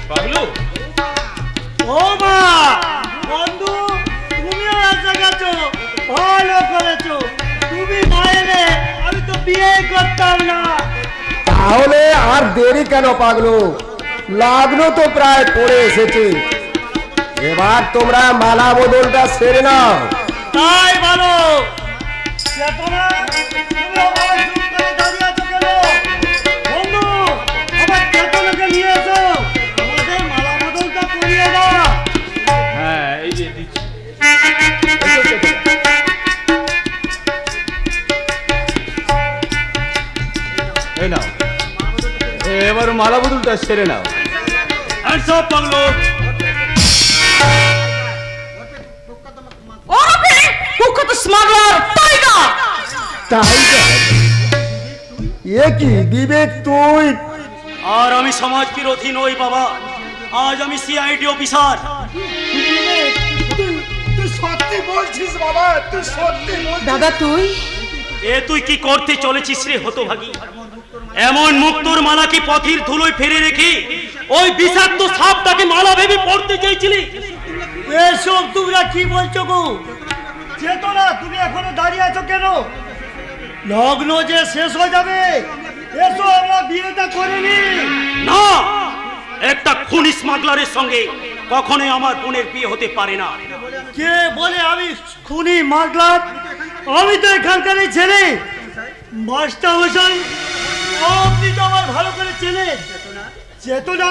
পাগলু, ও মা, বন্ধু তুমিও এসে গেছো, ভালো করেছো। তুমি না এলে আমি তো বিয়ে করতাম না। তাহলে আর দেরি কেন পাগলু? লগ্ন তো প্রায় পড়ে এসেছে, এবার তোমরা মালা বদলটা সেরে নাও। তাই ভালো। চেতনা, তুমি আমার চুপ করে দাঁড়িয়ে আছো কেন? বন্ধু, আমার চেতনাকে নিয়ে এসো, আমাদের মালা বদলটা করিয়ে দাও। হ্যাঁ এই যে দিচ্ছি। এই নাও, এবার মালা বদলটা সেরে নাও। সব পাগলো কুখ্যাত স্মাগলার টাইগার। টাইগার? এ কি বিবেক তুই? আর আমি সমাজ বিরোধী নই বাবা, আজ আমি সিআইডি অফিসার। তুই সত্যি বলছিস বাবা? তুই সত্যি বলছিস? দাদা তুই তুই কি করতে চলেছিস রে হতভাগী? এমন মুক্তোর মালা কি পথির ধুলোয় ফেলে রেখে ওই বিষাক্ত সাপটাকে মালা ভেবে পড়তে চাইছিলি? এসব তোমরা কি বলছো গো? চেতনা, তুমি এখনো দাঁড়িয়ে আছো কেন? লগ্ন যে শেষ হয়ে যাবে, এসো আমরা বিয়েটা করে নি। না, একটা খুনি স্মাগলারের সঙ্গে কখনোই আমার বোনের বিয়ে হতে পারে না। কে বলে আমি খুনি মাগলাম? আমি তো এখানকার ছেলে। মাস্টার মশাই, আপনি তো আমার ভালো করে চেনেন। চেতনা,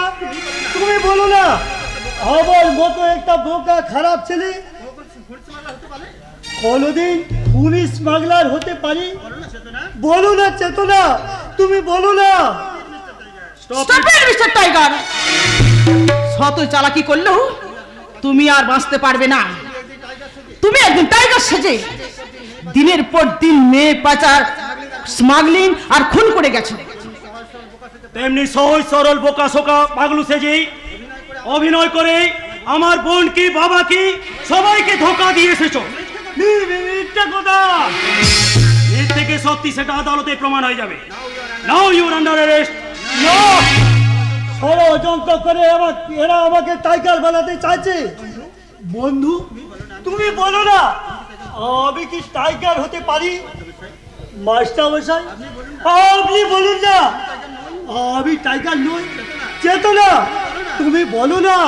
তুমি বলো না আমার মতো একটা বোকা খারাপ ছেলে কোনোদিন খুনি স্মাগলার হতে পারি? বলো না চেতনা, তুমি বলো না। Stop it mister tiger. শত চালাকি করলেও তুমি আর বাঁচতে পারবে না। তুমি একদিন টাইগার সেজে দিনের পর দিন মেয়ে পাচার, স্মাগলিং আর খুন করে গেছো। তেমনি সহজ সরল বোকা শোকা পাগলু সেজে অভিনয় করে আমার বোন কি বাবা কি সবাইকে ধোকা দিয়ে এসেছো। মিথ্যা কথা। এর থেকে সত্যি সেটা আদালতে প্রমাণ হয়ে যাবে। Now you are under arrest. ষড়যন্ত্র করে এরা আমাকে টাইগার বানাতে চাইছে। বন্ধু, তুমি বলো না আমি কি টাইগার হতে পারি? মাস্টার মশাই, আপনি বলুন না আমি টাইগার নই। চেতনা, তুমি বলো না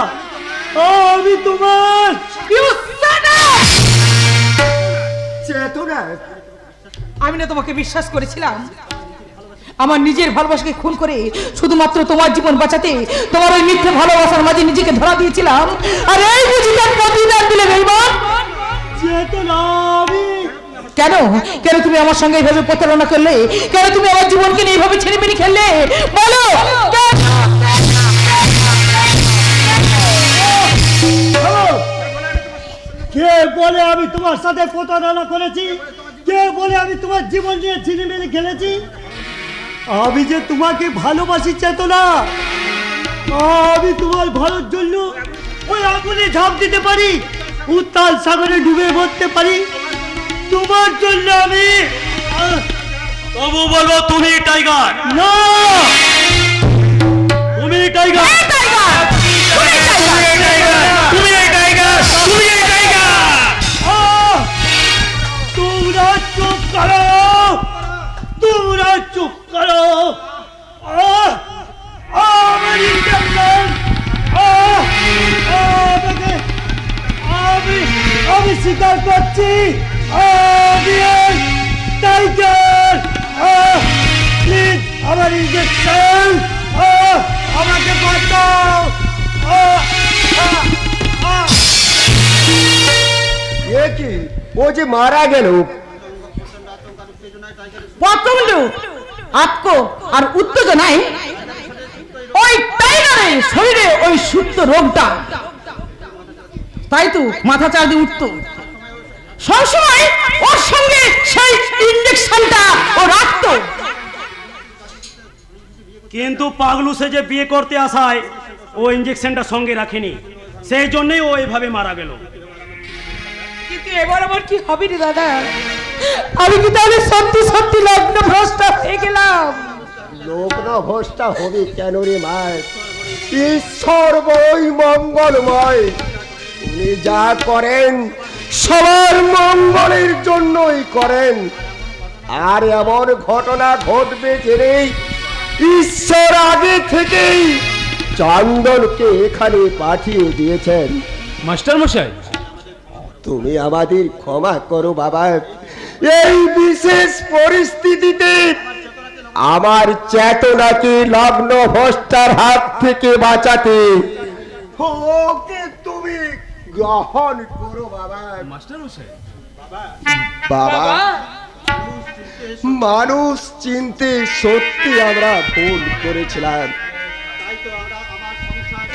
আমি তোমার। চেতনা, আমি না তোমাকে বিশ্বাস করেছিলাম? আমার নিজের ভালোবাসাকে খুন করে শুধুমাত্র তোমার জীবন বাঁচাতে তোমার ওই মিথ্যে ভালোবাসার মাঝে নিজেকে ধরা দিয়েছিলাম। আর এই বুঝিলাম প্রতিদান দিলে বেঈমান। চেতনা, আমি কেন কেন তুমি আমার সঙ্গে এইভাবে প্রতারণা করলে? কেন তুমি আমার জীবনকে নিয়ে এইভাবে ছেড়েমেড়ে খেললে? বলো। কে বলে আমি তোমার সাথে প্রতারণা করেছি? কে বলে আমি তোমার জীবন নিয়ে ছিনিমিনি খেলেছি? আমি যে তোমাকে ভালোবাসি চেতনা। আমি তোমার ভালোর জন্য ওই আগুনে ঝাঁপ দিতে পারি, উত্তাল সাগরে ডুবে মরতে পারি। তোমার জন্য আমি তবু বলবো তুমি টাইগার। না, তুমি টাইগার। তোমরা চুপ করো, তোমরা চুপ করো। আমার ইন্টারনেট আমি স্বীকার করছি আমি টাইগার। প্লিজ আমার ইঞ্জেকশন, আমাকে বাঁচাও। এ কি, ও যে মারা গেল। প্রচন্ড আতঙ্ক আর উত্তেজনায় ওই টাইগারের শরীরে ওই সুপ্ত রোগটা, তাই তো মাথা চার দিয়ে উঠতো। সবসময় ওর সঙ্গে সেই ইঞ্জেকশনটা ও রাখতো। কিন্তু পাগলু সে যে বিয়ে করতে আসায় ও ইঞ্জেকশনটা সঙ্গে রাখেনি। সেই জন্যই ও এইভাবে মারা গেল। কিন্তু এবার আমার কি হবে রে দাদা? আমি কি তাহলে সত্যি সত্যি লগ্ন ভ্রষ্ট হয়ে গেলাম? লগ্ন ভ্রষ্ট হবে কেন রে মায়? ঈশ্বর বই মঙ্গলময়, উনি যা করেন সবার মঙ্গলের জন্যই করেন। আর এমন ঘটনা ঘটবে জেনে ঈশ্বর আগে থেকেই চন্দনকে এখানে পাঠিয়ে দিয়েছেন। মাস্টার মশাই, তুমি আমাদের ক্ষমা করো বাবা। এই বিশেষ পরিস্থিতিতে আমার চেতনাকে লগ্ন ভ্রষ্টার হাত থেকে বাঁচাতে ওকে তুমি গ্রহণ করো বাবা। মাস্টার মশাই, বাবা, মানুষ চিনতে সত্যি আমরা ভুল করেছিলাম,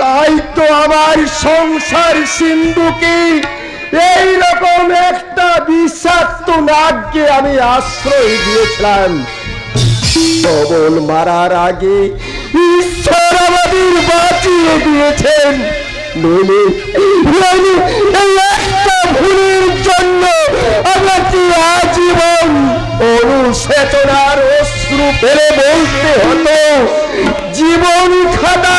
তাই তো আমার সংসার সিন্ধুকে এইরকম একটা বিষাক্ত নাগকে আমি আশ্রয় দিয়েছিলাম। সবল মারার আগে ঈশ্বর আমাদের বাঁচিয়ে দিয়েছেন। একটা ভুলের জন্য আমাকে আজীবন অনুশোচনার অশ্রু ফেলে বলতে হতো জীবন খাতা